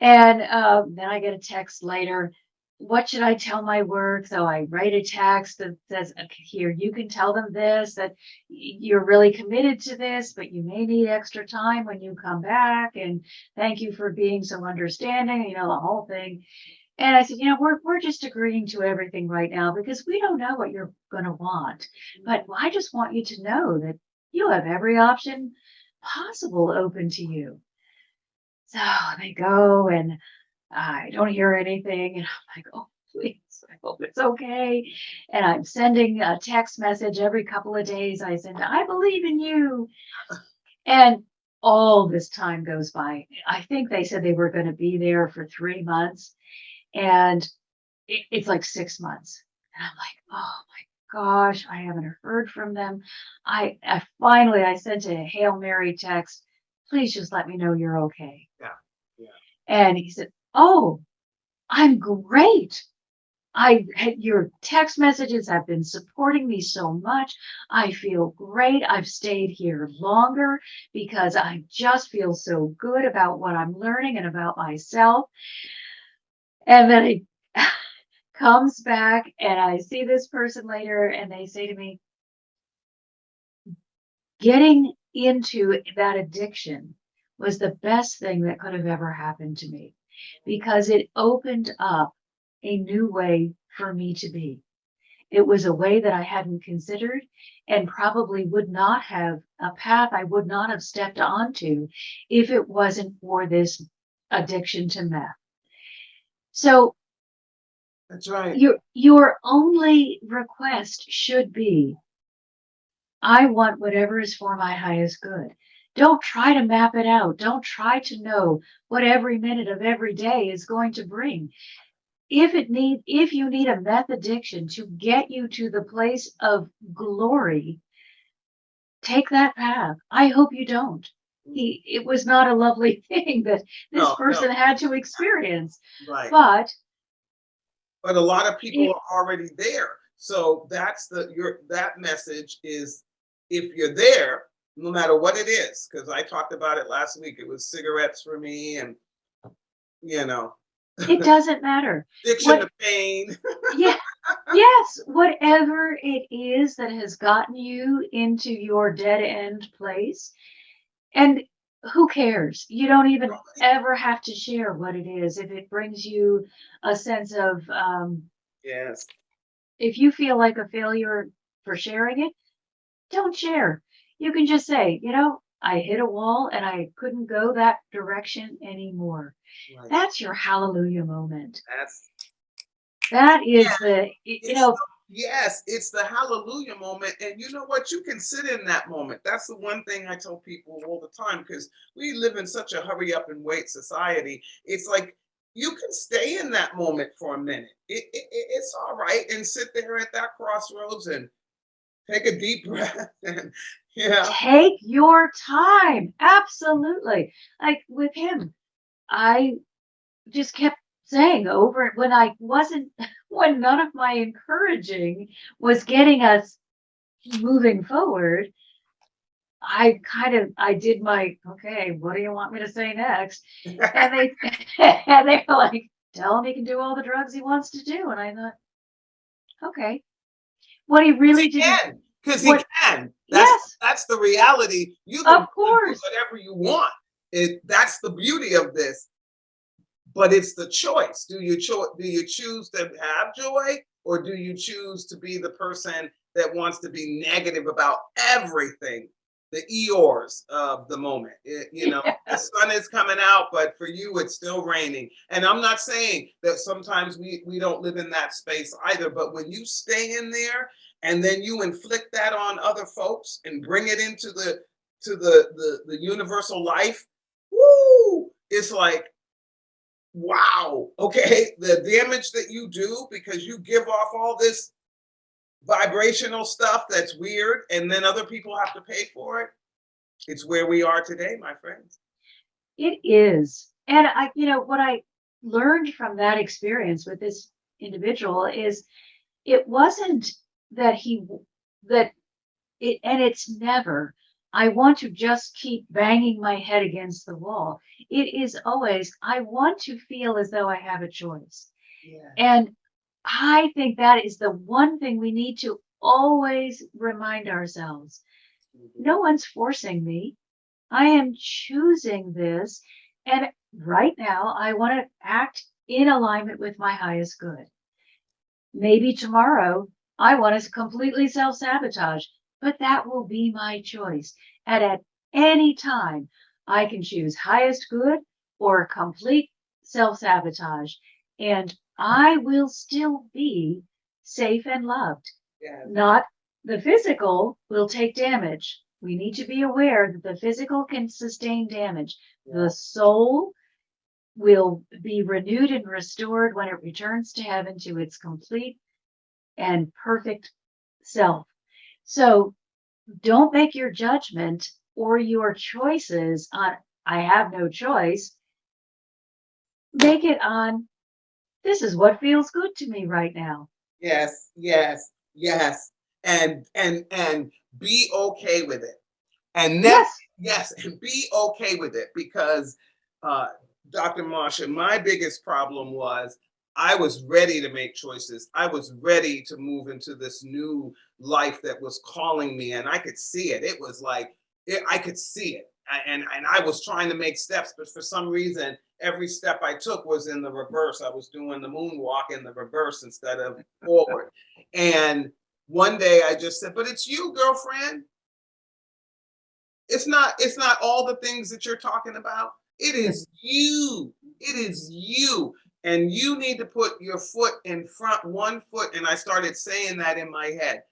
And then I get a text later. What should I tell my work? So I write a text that says, okay, here, you can tell them this, that you're really committed to this, but you may need extra time when you come back. And thank you for being so understanding, the whole thing. And I said, we're just agreeing to everything right now because we don't know what you're going to want. But I just want you to know that you have every option possible open to you. So they go and I don't hear anything. And I'm like, oh, please, I hope it's okay. And I'm sending a text message every couple of days. I send, I believe in you. And all this time goes by. I think they said they were going to be there for 3 months. And it's like 6 months. And I'm like, oh my gosh, I haven't heard from them. I finally sent a Hail Mary text. Please just let me know you're okay. Yeah. Yeah. And he said, oh, I'm great. Your text messages have been supporting me so much. I feel great. I've stayed here longer because I just feel so good about what I'm learning and about myself. And then he comes back and I see this person later and they say to me, getting into that addiction was the best thing that could have ever happened to me because it opened up a new way for me to be. It was a way that I hadn't considered and probably would not have a path I would not have stepped onto if it wasn't for this addiction to meth. So that's right. Your only request should be, I want whatever is for my highest good. Don't try to map it out. Don't try to know what every minute of every day is going to bring. If you need a meth addiction to get you to the place of glory, take that path. I hope you don't. It was not a lovely thing that this person had to experience. Right. But a lot of people are already there. So that's that message is, if you're there, no matter what it is, because I talked about it last week. It was cigarettes for me, and it doesn't matter. Addiction to pain. Yeah. Yes. Whatever it is that has gotten you into your dead end place. And who cares? You don't even ever have to share what it is. If it brings you a sense of, yes. If you feel like a failure for sharing it, don't share. You can just say, I hit a wall and I couldn't go that direction anymore. Right. That's your hallelujah moment. That is yes, it's the hallelujah moment. And you know what? You can sit in that moment. That's the one thing I tell people all the time, because we live in such a hurry up and wait society. It's like, you can stay in that moment for a minute. It's all right. And sit there at that crossroads and take a deep breath. And take your time. Absolutely. Like with him, I just kept saying over when none of my encouraging was getting us moving forward, I did my, okay, what do you want me to say next? And they, and they were like, tell him he can do all the drugs he wants to do. And I thought, okay, what he really didn't, because he can. yes, That's the reality. You can of do course. whatever you want. That's the beauty of this. But it's the choice. Do you choose to have joy, or do you choose to be the person that wants to be negative about everything? The Eeyores of the moment. The sun is coming out, but for you, it's still raining. And I'm not saying that sometimes we don't live in that space either, but when you stay in there and then you inflict that on other folks and bring it into the universal life, woo, it's like, wow, okay, the damage that you do because you give off all this vibrational stuff that's weird, and then other people have to pay for it. It's where we are today, my friends. It is. And what I learned from that experience with this individual is it wasn't that and it's never, I want to just keep banging my head against the wall. It is always, I want to feel as though I have a choice. Yeah. And I think that is the one thing we need to always remind ourselves. No one's forcing me. I am choosing this. And right now, I want to act in alignment with my highest good. Maybe tomorrow, I want to completely self-sabotage, but that will be my choice. And at any time, I can choose highest good or complete self-sabotage. And I will still be safe and loved. Yeah. Not the physical will take damage. We need to be aware that the physical can sustain damage. Yeah. The soul will be renewed and restored when it returns to heaven to its complete and perfect self. So don't make your judgment or your choices on, I have no choice. Make it on, this is what feels good to me right now. Yes. And be okay with it. And and be okay with it, because Dr. Marcia, my biggest problem was I was ready to make choices. I was ready to move into this new life that was calling me, and I could see it. It was like I could see it, and I was trying to make steps, but for some reason, every step I took was in the reverse. I was doing the moonwalk in the reverse instead of forward. And one day I just said, "But it's you, girlfriend. It's not all the things that you're talking about. It is you. It is you. And you need to put your foot in front, one foot." And I started saying that in my head.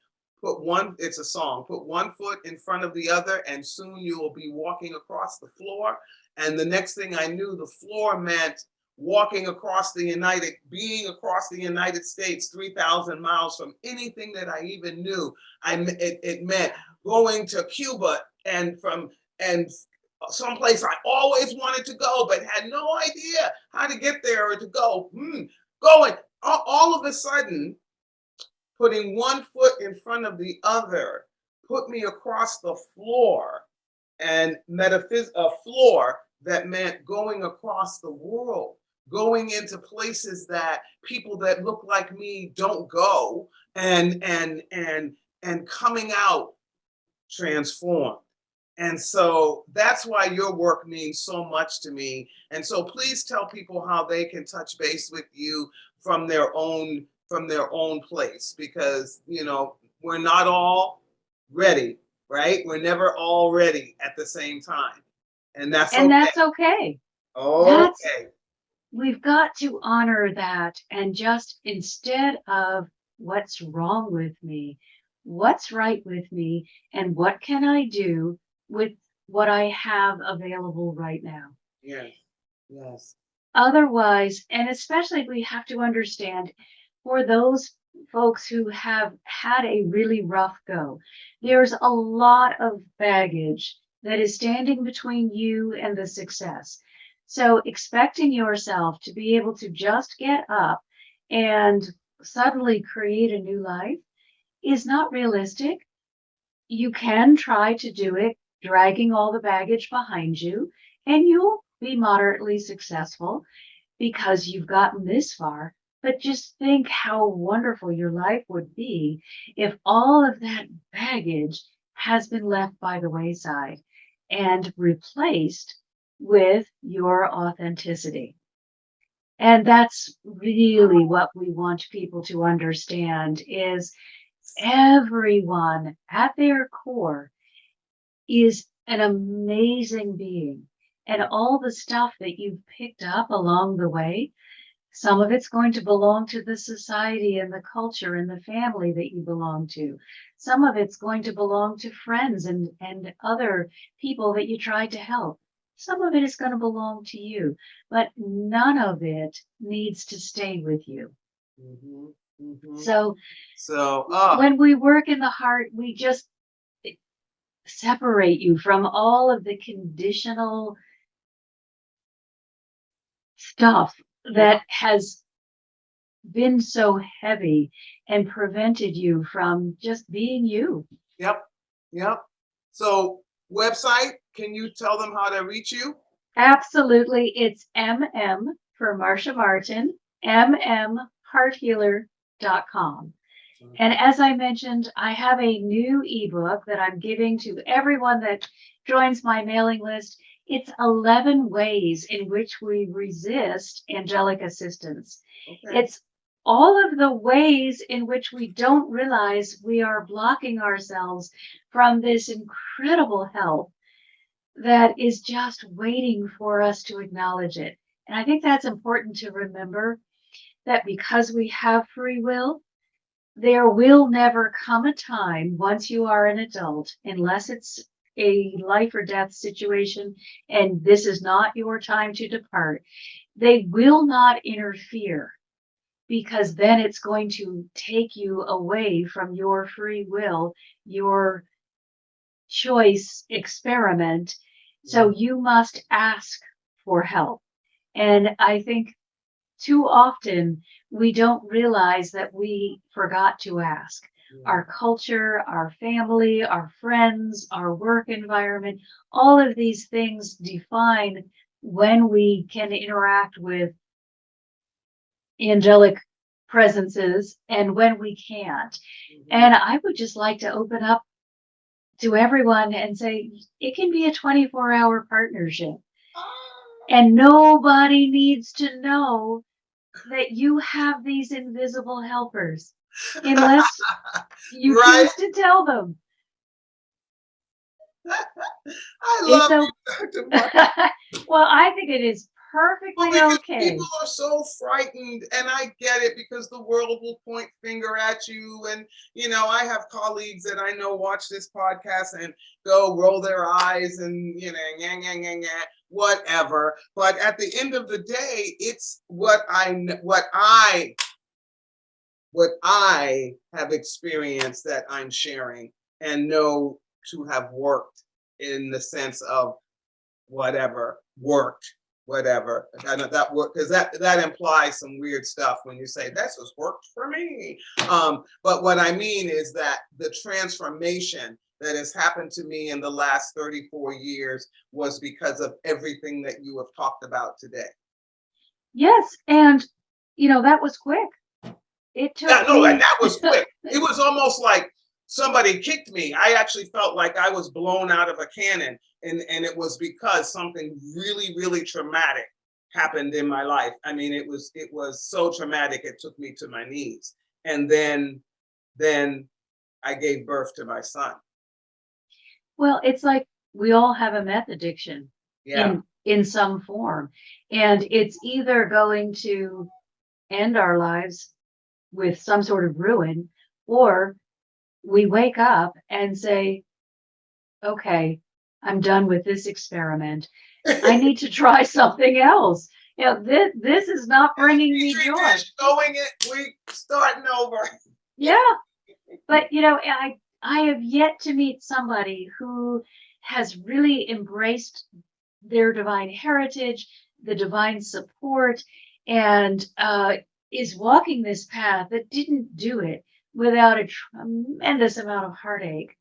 It's a song, put one foot in front of the other, and soon you will be walking across the floor. And the next thing I knew, the floor meant being across the United States, 3,000 miles from anything that I even knew. It meant going to Cuba and someplace I always wanted to go, but had no idea how to get there or to go. Going all of a sudden, putting one foot in front of the other put me across the floor, and a floor that meant going across the world, going into places that people that look like me don't go, and coming out transformed. And so that's why your work means so much to me. And so please tell people how they can touch base with you from their own place, because we're not all ready, right? We're never all ready at the same time. And that's okay. Okay. We've got to honor that, and just, instead of what's wrong with me, what's right with me, and what can I do with what I have available right now. Yes. Otherwise, and especially we have to understand, for those folks who have had a really rough go, there's a lot of baggage that is standing between you and the success. So expecting yourself to be able to just get up and suddenly create a new life is not realistic. You can try to do it dragging all the baggage behind you, and you'll be moderately successful because you've gotten this far. But just think how wonderful your life would be if all of that baggage has been left by the wayside and replaced with your authenticity. And that's really what we want people to understand is everyone at their core is an amazing being. And all the stuff that you've picked up along the way, some of it's going to belong to the society and the culture and the family that you belong to. Some of it's going to belong to friends and other people that you tried to help. Some of it is going to belong to you, but none of it needs to stay with you. So when we work in the heart, we just separate you from all of the conditional stuff that has been so heavy and prevented you from just being you. Yep. So website, can you tell them how to reach you? Absolutely. It's MM for Marcia Martin, mmhearthealer.com. And as I mentioned, I have a new ebook that I'm giving to everyone that joins my mailing list. It's 11 ways in which we resist angelic assistance. Okay. It's all of the ways in which we don't realize we are blocking ourselves from this incredible help that is just waiting for us to acknowledge it. And I think that's important to remember, that because we have free will, there will never come a time once you are an adult, unless it's a life or death situation and this is not your time to depart, they will not interfere, because then it's going to take you away from your free will, your choice experiment. So you must ask for help. And I think too often we don't realize that we forgot to ask. Our culture, our family, our friends, our work environment, all of these things define when we can interact with angelic presences and when we can't. And I would just like to open up to everyone and say, it can be a 24-hour partnership. And nobody needs to know that you have these invisible helpers unless you choose to tell them. I love you, Dr. Martin. Well, I think it is perfectly okay. People are so frightened, and I get it, because the world will point finger at you. And, I have colleagues that I know watch this podcast and go roll their eyes and, whatever. But at the end of the day, it's what I have experienced that I'm sharing and know to have worked, in the sense of whatever. I know that work, because that implies some weird stuff when you say this has worked for me. But what I mean is that the transformation that has happened to me in the last 34 years was because of everything that you have talked about today. Yes, and that was quick. It took and that was quick. It was almost like somebody kicked me. I actually felt like I was blown out of a cannon. And it was because something really, really traumatic happened in my life. I mean, it was so traumatic, it took me to my knees. And then I gave birth to my son. Well, it's like we all have a meth addiction in some form. And it's either going to end our lives with some sort of ruin, or we wake up and say, okay, I'm done with this experiment. I need to try something else. This is not bringing me joy. We starting over. Yeah. But, I have yet to meet somebody who has really embraced their divine heritage, the divine support, and is walking this path that didn't do it without a tremendous amount of heartache.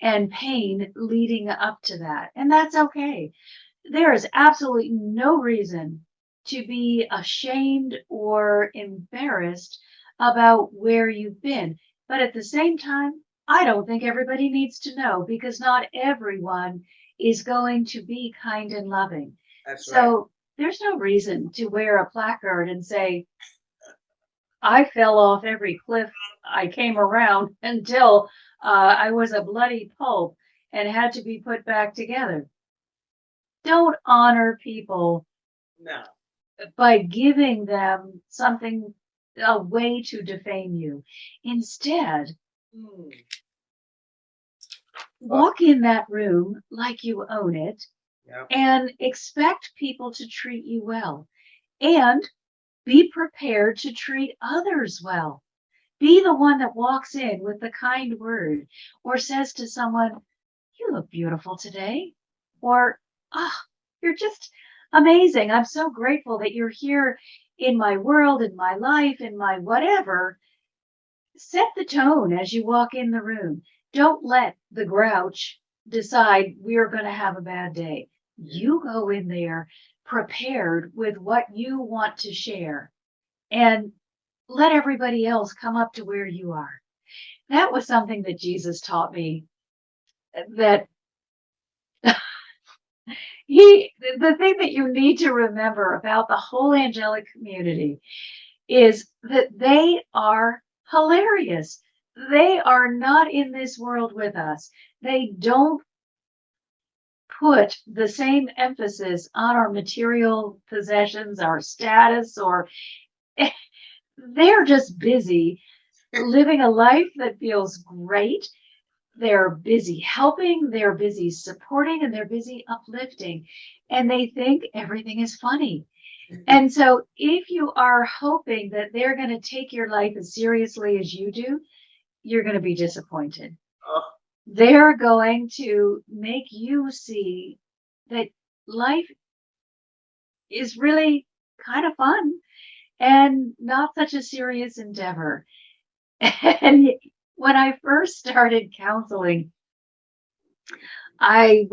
and pain leading up to that. And that's okay. There is absolutely no reason to be ashamed or embarrassed about where you've been. But at the same time, I don't think everybody needs to know, because not everyone is going to be kind and loving. That's right. So there's no reason to wear a placard and say, I fell off every cliff I came around until I was a bloody pulp and had to be put back together. Don't honor people No. by giving them something, a way to defame you. Instead, walk in that room like you own it, Yeah. and expect people to treat you well. And be prepared to treat others well. Be the one that walks in with the kind word, or says to someone, you look beautiful today. Or, you're just amazing. I'm so grateful that you're here in my world, in my life, in my whatever. Set the tone as you walk in the room. Don't let the grouch decide we're going to have a bad day. You go in there prepared with what you want to share, and let everybody else come up to where you are. That was something that Jesus taught me, that the thing that you need to remember about the whole angelic community is that they are hilarious. They are not in this world with us. They don't put the same emphasis on our material possessions, our status, or they're just busy living a life that feels great. They're busy helping, they're busy supporting, and they're busy uplifting. And they think everything is funny. And so if you are hoping that they're going to take your life as seriously as you do, you're going to be disappointed. Oh. They're going to make you see that life is really kind of fun and not such a serious endeavor. And when I first started counseling, it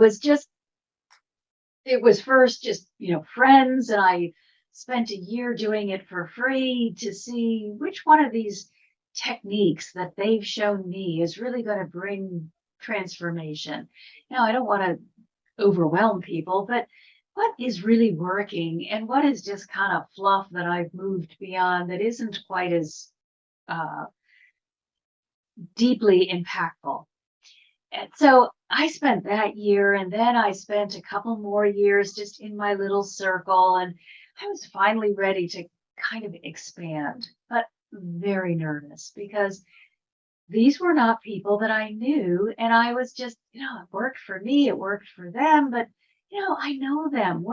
was first just, friends, and I spent a year doing it for free to see which one of these techniques that they've shown me is really going to bring transformation. Now, I don't want to overwhelm people, but what is really working and what is just kind of fluff that I've moved beyond that isn't quite as deeply impactful. And so I spent that year, and then I spent a couple more years just in my little circle, and I was finally ready to kind of expand, but very nervous, because these were not people that I knew, and I was just, it worked for me, it worked for them, but I know them.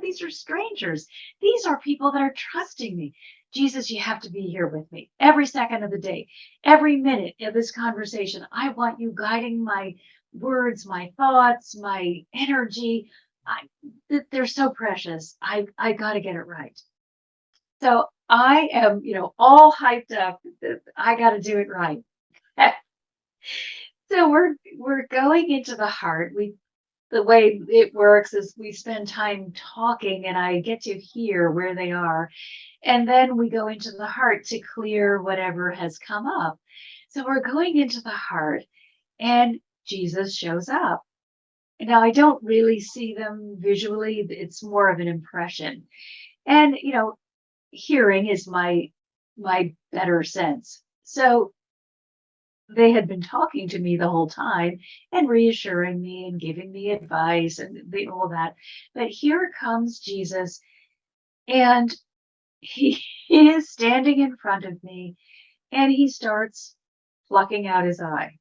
These are strangers. These are people that are trusting me. Jesus, you have to be here with me every second of the day, every minute of this conversation. I want you guiding my words, my thoughts, my energy. They're so precious. I got to get it right. So I am, all hyped up. I got to do it right. So we're going into the heart. The way it works is we spend time talking, and I get to hear where they are. And then we go into the heart to clear whatever has come up. So we're going into the heart, and Jesus shows up. Now, I don't really see them visually. It's more of an impression. And, hearing is my better sense. So they had been talking to me the whole time and reassuring me and giving me advice and all that. But here comes Jesus, and he is standing in front of me, and he starts plucking out his eye.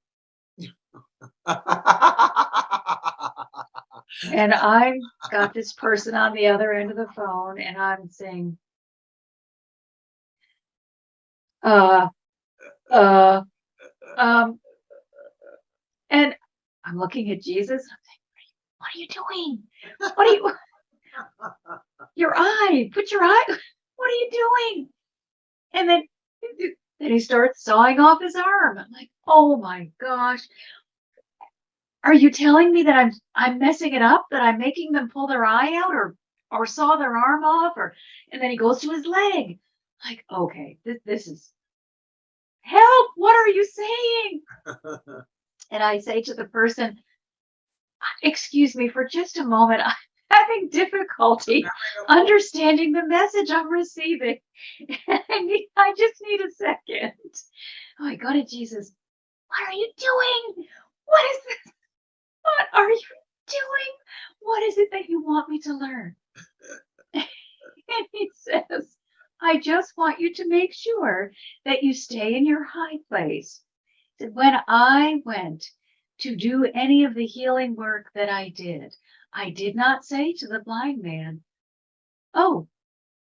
And I've got this person on the other end of the phone, and I'm saying, and I'm looking at Jesus. I'm saying, what are you doing? What are you, your eye, put your eye, what are you doing? And then he starts sawing off his arm. I'm like, oh my gosh. Are you telling me that I'm messing it up, that I'm making them pull their eye out or saw their arm off, and then he goes to his leg? Like, okay, this is help. What are you saying? And I say to the person, excuse me for just a moment. I'm having difficulty understanding the message I'm receiving. I just need a second. Oh, I go to Jesus. What are you doing? What is this? What are you doing? What is it that you want me to learn? And he says, I just want you to make sure that you stay in your high place. He said, when I went to do any of the healing work that I did not say to the blind man, oh,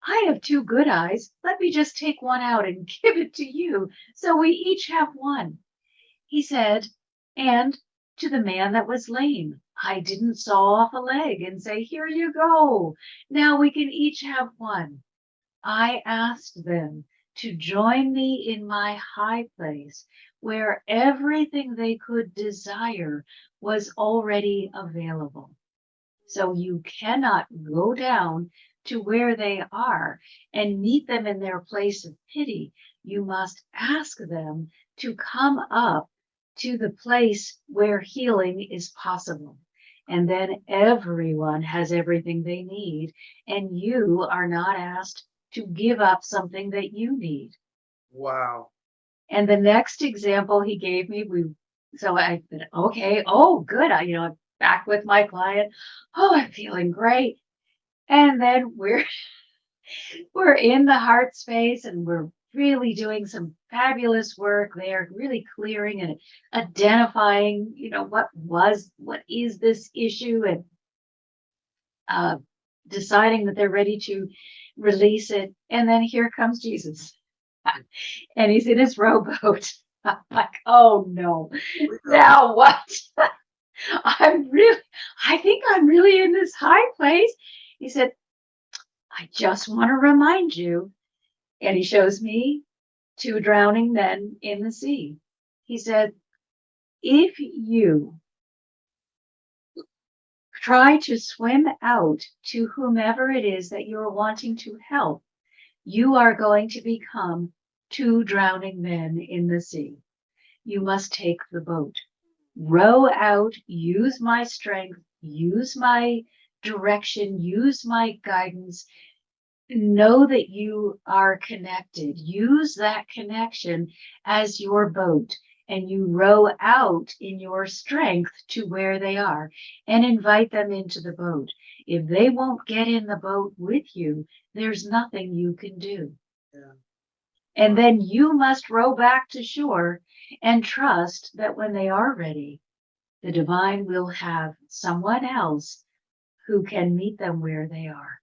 I have two good eyes. Let me just take one out and give it to you, so we each have one. He said, and to the man that was lame, I didn't saw off a leg and say, here you go. Now we can each have one. I asked them to join me in my high place where everything they could desire was already available. So you cannot go down to where they are and meet them in their place of pity. You must ask them to come up to the place where healing is possible. And then everyone has everything they need, and you are not asked to give up something that you need. Wow. And the next example he gave me, so I said, okay, oh, good. I'm back with my client. Oh, I'm feeling great. And then we're in the heart space, and we're really doing some fabulous work there, really clearing and identifying, what is this issue, and deciding that they're ready to release it. And then here comes Jesus. And he's in his rowboat. I'm like, oh no, now what? I think I'm really in this high place. He said, I just want to remind you. And he shows me two drowning men in the sea. He said, if you try to swim out to whomever it is that you're wanting to help, you are going to become two drowning men in the sea. You must take the boat. Row out, use my strength, use my direction, use my guidance. Know that you are connected. Use that connection as your boat, and you row out in your strength to where they are and invite them into the boat. If they won't get in the boat with you, there's nothing you can do. Yeah. And then you must row back to shore and trust that when they are ready, the divine will have someone else who can meet them where they are.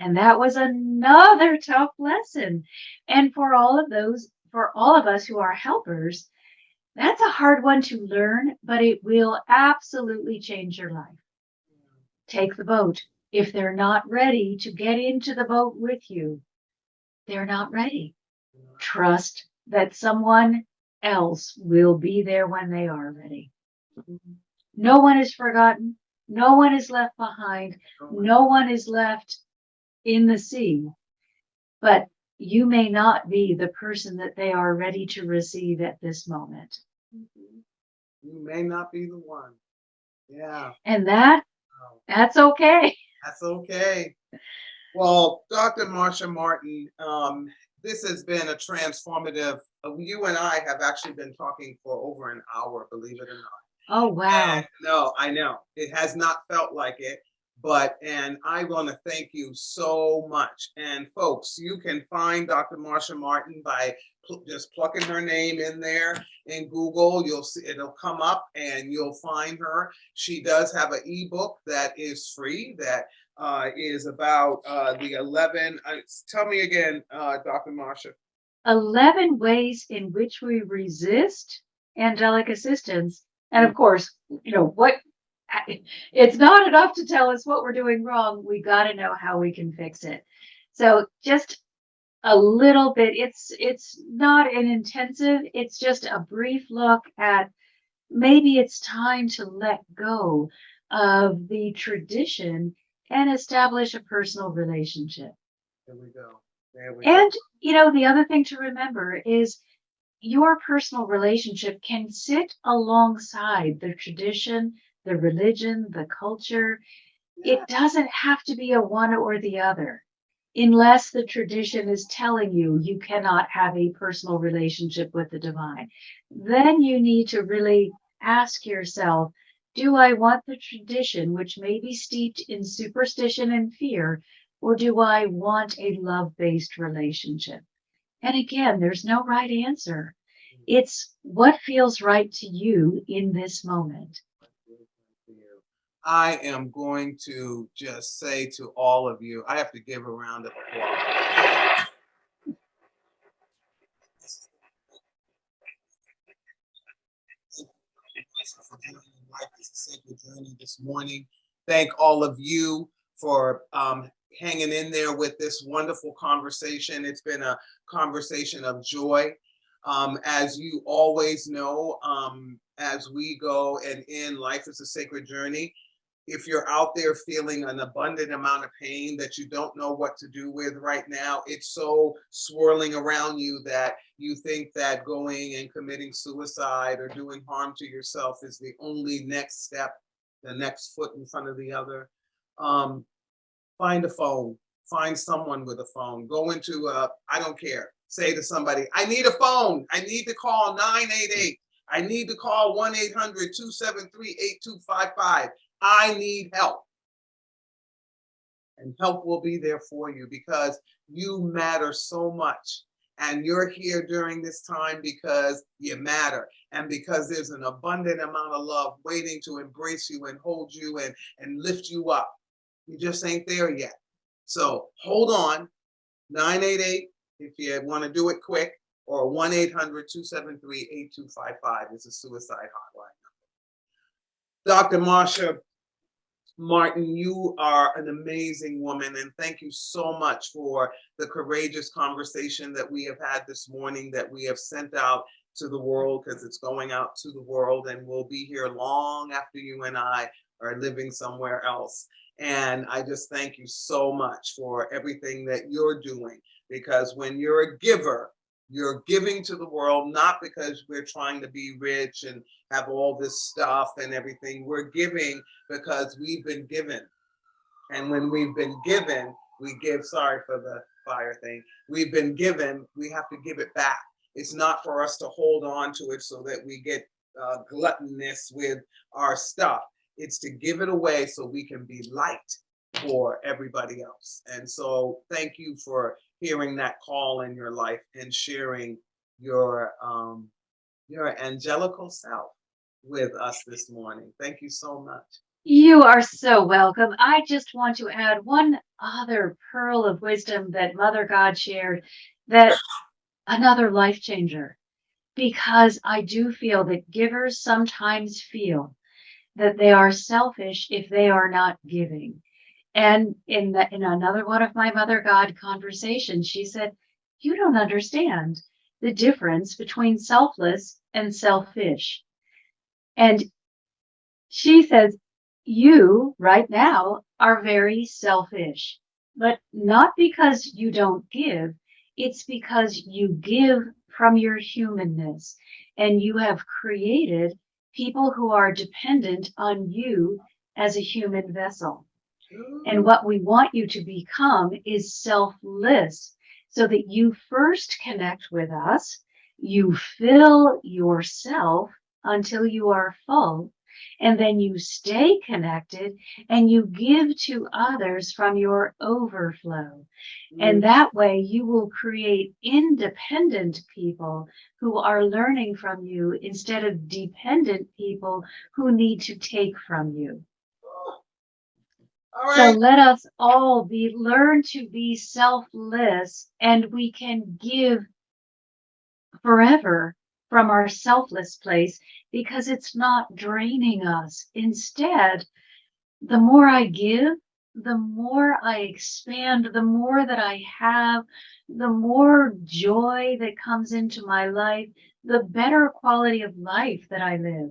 And that was another tough lesson. And for all of us who are helpers, that's a hard one to learn, but it will absolutely change your life. Take the boat. If they're not ready to get into the boat with you, they're not ready. Trust that someone else will be there when they are ready. No one is forgotten. No one is left behind. No one is left in the sea, but you may not be the person that they are ready to receive at this moment. You may not be the one. Yeah. And that's okay. That's okay. Well, Dr. Marcia Martin, this has been a transformative. You and I have actually been talking for over an hour, believe it or not. Oh, wow. And no, I know. It has not felt like it. And I want to thank you so much. And folks, you can find Dr. Marcia Martin by just plugging her name in there in Google. You'll see it'll come up and you'll find her. She does have an ebook that is free that is about the 11. Tell me again, Dr. Marcia. 11 ways in which we resist angelic assistance. And of course, it's not enough to tell us what we're doing wrong. We got to know how we can fix it. So just a little bit, it's not an intensive, it's just a brief look at maybe it's time to let go of the tradition and establish a personal relationship. There we go. There we And, go. the other thing to remember is your personal relationship can sit alongside the tradition, the religion, the culture. It doesn't have to be a one or the other, unless the tradition is telling you you cannot have a personal relationship with the divine. Then you need to really ask yourself, do I want the tradition, which may be steeped in superstition and fear, or do I want a love-based relationship? And again, there's no right answer. It's what feels right to you in this moment. I am going to just say to all of you, I have to give a round of applause. For joining Life is a Sacred Journey this morning. Thank all of you for hanging in there with this wonderful conversation. It's been a conversation of joy. As you always know, as we go and in Life is a Sacred Journey, if you're out there feeling an abundant amount of pain that you don't know what to do with right now, it's so swirling around you that you think that going and committing suicide or doing harm to yourself is the only next step, the next foot in front of the other. Find a phone, find someone with a phone, go into I don't care, say to somebody, I need a phone, I need to call 988, I need to call 1-800-273-8255. I need help. And help will be there for you because you matter so much. And you're here during this time because you matter and because there's an abundant amount of love waiting to embrace you and hold you and lift you up. You just ain't there yet. So hold on, 988 if you want to do it quick, or 1-800-273-8255 is a suicide hotline. Dr. Marcia Martin, you are an amazing woman, and thank you so much for the courageous conversation that we have had this morning, that we have sent out to the world, because it's going out to the world and will be here long after you and I are living somewhere else. And I just thank you so much for everything that you're doing, because when you're a giver, you're giving to the world, not because we're trying to be rich and have all this stuff and everything. We're giving because we've been given. And when we've been given, we give. Sorry for the fire thing. We've been given, we have to give it back. It's not for us to hold on to it so that we get gluttonous with our stuff. It's to give it away so we can be light for everybody else. And so thank you for hearing that call in your life and sharing your angelical self with us this morning. Thank you so much. You are so welcome. I just want to add one other pearl of wisdom that Mother God shared, that another life changer, because I do feel that givers sometimes feel that they are selfish if they are not giving. And in another one of my Mother God conversations, she said, you don't understand the difference between selfless and selfish. And she says, you right now are very selfish, but not because you don't give. It's because you give from your humanness, and you have created people who are dependent on you as a human vessel. And what we want you to become is selfless, so that you first connect with us, you fill yourself until you are full, and then you stay connected and you give to others from your overflow. And that way you will create independent people who are learning from you instead of dependent people who need to take from you. All right. So let us all learn to be selfless, and we can give forever from our selfless place, because it's not draining us. Instead, the more I give, the more I expand, the more that I have, the more joy that comes into my life, the better quality of life that I live.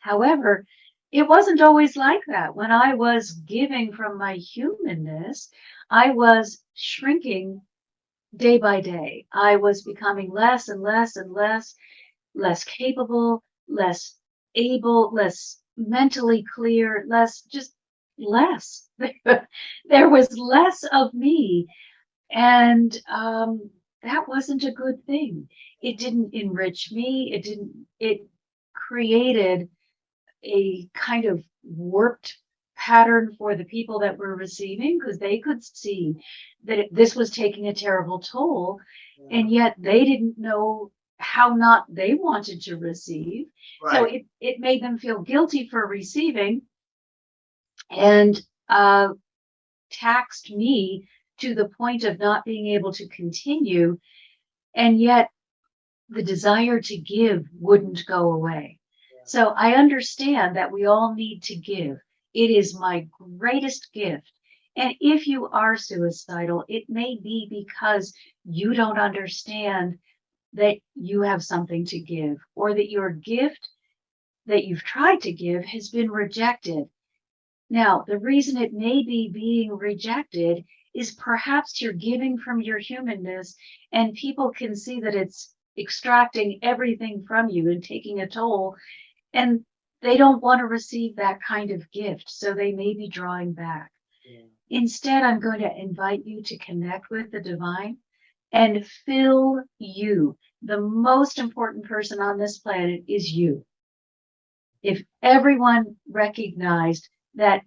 However, it wasn't always like that. When I was giving from my humanness, I was shrinking day by day. I was becoming less and less and less capable, less able, less mentally clear, just less. There was less of me. And that wasn't a good thing. It didn't enrich me. It created a kind of warped pattern for the people that were receiving, because they could see that this was taking a terrible toll, and yet they didn't know how not they wanted to receive. So Right. it made them feel guilty for receiving, and taxed me to the point of not being able to continue. And yet the desire to give wouldn't go away. So I understand that we all need to give. It is my greatest gift. And if you are suicidal, it may be because you don't understand that you have something to give, or that your gift that you've tried to give has been rejected. Now, the reason it may be being rejected is perhaps you're giving from your humanness, and people can see that it's extracting everything from you and taking a toll, and they don't want to receive that kind of gift, so they may be drawing back. Yeah. Instead, I'm going to invite you to connect with the divine and fill you. The most important person on this planet is you. If everyone recognized that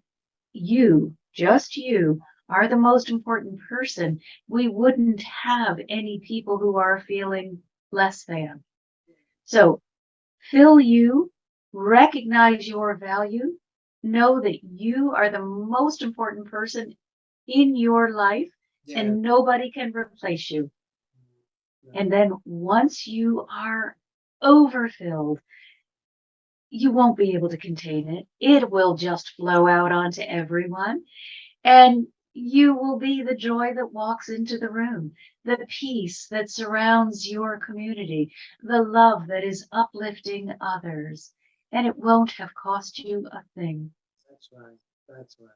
you, just you, are the most important person, we wouldn't have any people who are feeling less than. So fill you, recognize your value, know that you are the most important person in your life, Yeah. and nobody can replace you. And then once you are overfilled, you won't be able to contain it. It will just flow out onto everyone. And you will be the joy that walks into the room, the peace that surrounds your community, the love that is uplifting others. And it won't have cost you a thing. That's right. That's right.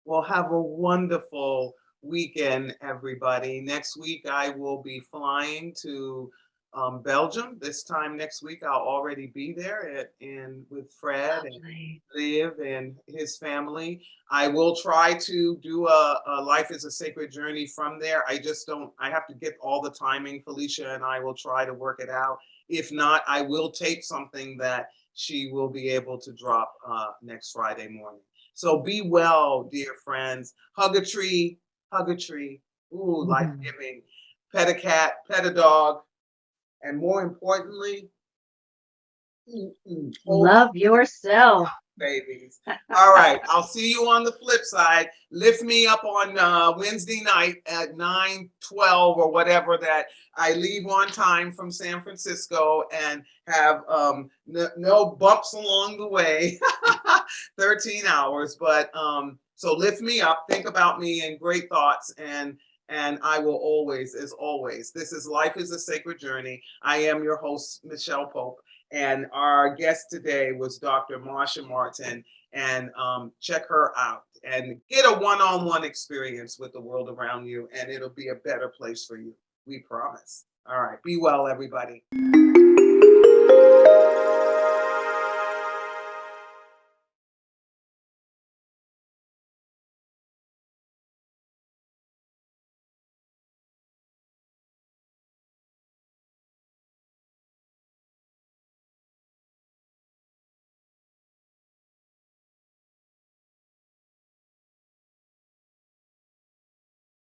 Well, have a wonderful weekend, everybody. Next week, I will be flying to Belgium. This time next week, I'll already be there and with Fred and Lovely. Liv and his family. I will try to do a Life is a Sacred Journey from there. I just don't, I have to get all the timing. Felicia and I will try to work it out. If not, I will tape something that she will be able to drop next Friday morning. So be well, dear friends. Hug a tree, hug a tree. Ooh, life-giving. Pet a cat, pet a dog. And more importantly, hold Love yourself. babies. All right. I'll see you on the flip side. Lift me up on Wednesday night at 9:12 or whatever that I leave on time from San Francisco and have no bumps along the way. 13 hours. But so lift me up. Think about me and great thoughts. And I will always, as always, this is Life is a Sacred Journey. I am your host, Micheal Pope. And our guest today was Dr. Marcia Martin. And check her out and get a one-on-one experience with the world around you. And it'll be a better place for you. We promise. All right. Be well, everybody.